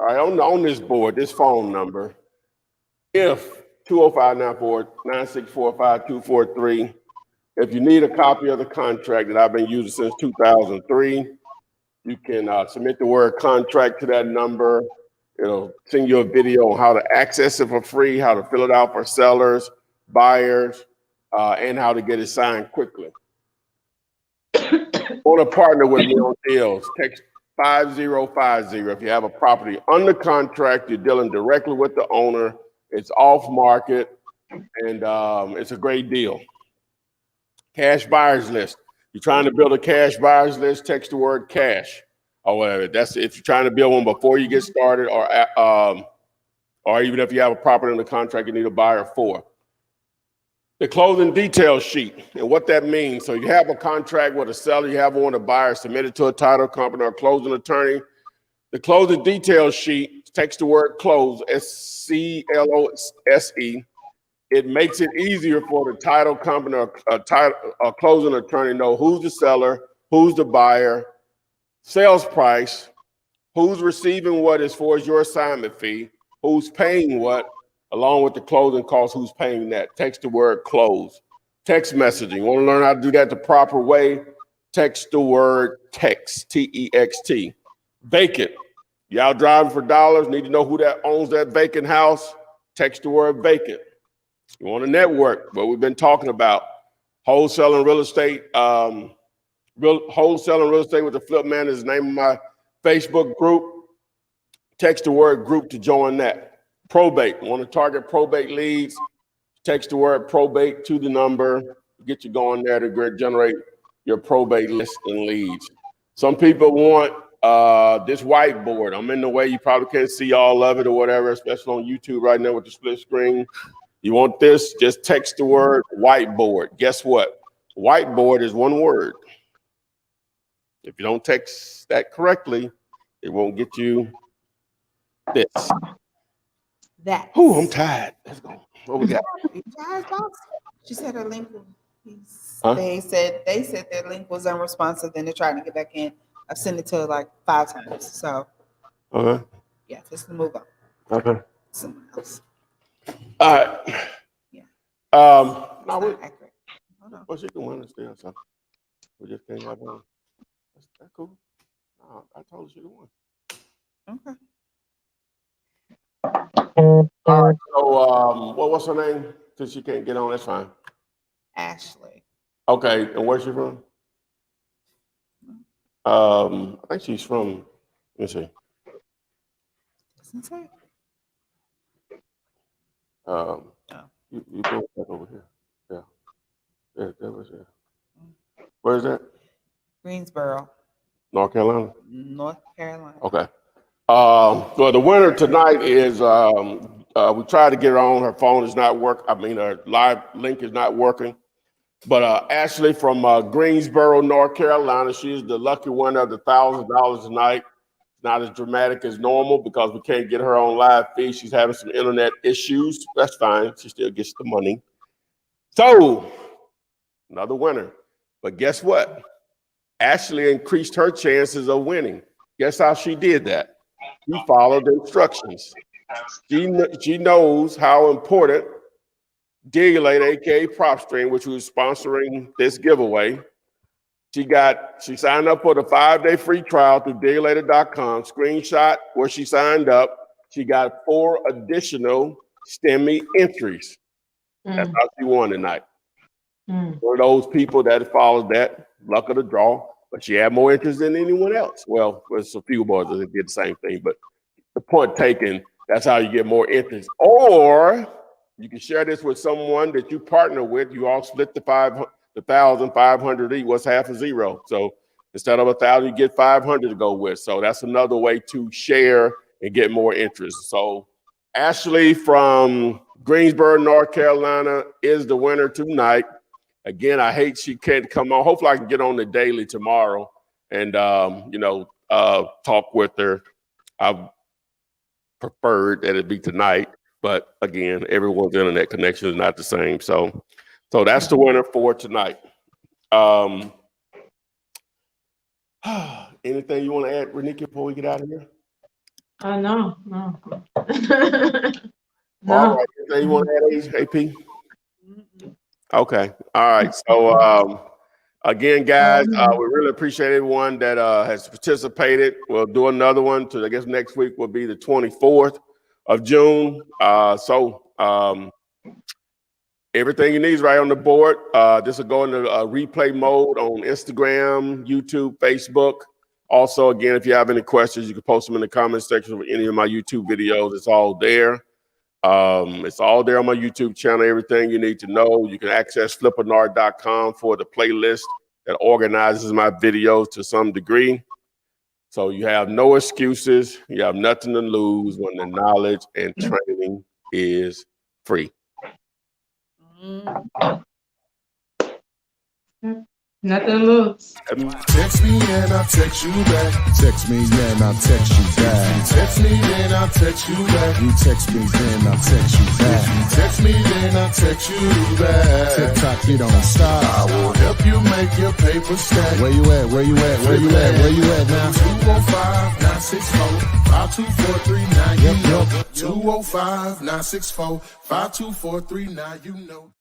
All right, on this board, this phone number, if 205-964-5243, if you need a copy of the contract that I've been using since 2003, you can submit the word contract to that number. It'll send you a video on how to access it for free, how to fill it out for sellers, buyers, and how to get it signed quickly. Want to partner with me on deals? Text 5050. If you have a property under contract, you're dealing directly with the owner. It's off market, and it's a great deal. Cash buyers list. You're trying to build a cash buyers list, text the word cash. Or whatever. That's if you're trying to build one before you get started, or even if you have a property under contract you need a buyer for. The closing detail sheet and what that means. So you have a contract with a seller, you have one with a buyer, submitted to a title company or closing attorney. The closing detail sheet text the word close, SCLOSE. It makes it easier for the title company or a closing attorney to know who's the seller, who's the buyer, sales price, who's receiving what as far as your assignment fee, who's paying what, along with the closing costs, who's paying that. Text the word close. Text messaging. Want to learn how to do that the proper way? Text the word text, T-E-X-T. Vacant. Y'all driving for dollars, need to know who that owns that vacant house? Text the word vacant. You want to network, what we've been talking about. Wholesaling real estate, wholesaling real estate with the Flip Man is the name of my Facebook group. Text the word group to join that. Probate. Want to target probate leads? Text the word probate to the number. Get you going there to generate your probate listing leads. Some people want this whiteboard. I'm in the way. You probably can't see all of it or whatever, especially on YouTube right now with the split screen. You want this? Just text the word whiteboard. Guess what? Whiteboard is one word. If you don't text that correctly, it won't get you this. That. Ooh, I'm tired. Let's go. What we got? You tired, boss? She said her link. Huh? They said their link was unresponsive. Then they're trying to get back in. I've sent it to her like 5 times. So Okay. yeah, just move on. Okay. Someone else. All right. Yeah. No, Not accurate. Hold on. well, she can understand something. We just can't have one. That's cool. No, I told her she the one. Okay. All right. So, what's her name? Since she can't get on, that's fine. Ashley. Okay. And where's she from? I think she's from. Let me see. Doesn't say. You go back over here. Yeah. That was it. Where is that? Greensboro, North Carolina. North Carolina. Okay. Well, the winner tonight is we tried to get her on. Her phone is not working. I mean, her live link is not working. But Ashley from Greensboro, North Carolina, she's the lucky winner of the $1,000 tonight. Not as dramatic as normal because we can't get her on live feed. She's having some internet issues. That's fine. She still gets the money. So, another winner. But guess what? Ashley increased her chances of winning. Guess how she did that? She followed the instructions. She knows how important Dealate, aka PropStream, which was sponsoring this giveaway. She signed up for the 5-day free trial through dealator.com. Screenshot where she signed up. She got 4 additional STIMMY entries. That's how she won tonight. For those people that followed that, luck of the draw, but she had more entries than anyone else. Well, there's a few boys that did the same thing, but the point taken, that's how you get more entries. Or you can share this with someone that you partner with. You all split the 1,500 each. What's half a zero? So instead of 1,000, you get 500 to go with. So that's another way to share and get more interest. So Ashley from Greensboro, North Carolina is the winner tonight. Again, I hate she can't come on. Hopefully I can get on the daily tomorrow and, talk with her. I preferred that it be tonight, but again, everyone's internet connection is not the same. So that's the winner for tonight. Anything you want to add, Renika, before we get out of here? No. No. All right. Anything you want to add, AP? Okay. All right. So again, guys, we really appreciate everyone that has participated. We'll do another one I guess next week will be the 24th of June. Everything you need is right on the board. This will go into replay mode on Instagram, YouTube, Facebook. Also, again, if you have any questions, you can post them in the comment section of any of my YouTube videos. It's all there. It's all there on my YouTube channel, everything you need to know. You can access flippinar.com for the playlist that organizes my videos to some degree. So you have no excuses. You have nothing to lose when the knowledge and training is free. Nothing to lose. Text me and I'll text you back. Text me, then I'll text you back. Text me then I'll text you back. You text me, then I'll text you back. Text me then I'll text you back. TikTok, you don't stop. I will help you make your paper stack. Where you at? Where you at? Where you at? Where you at now? 205-964-5243. Now you Yep, know. yep. 205-964-5243. Now you know.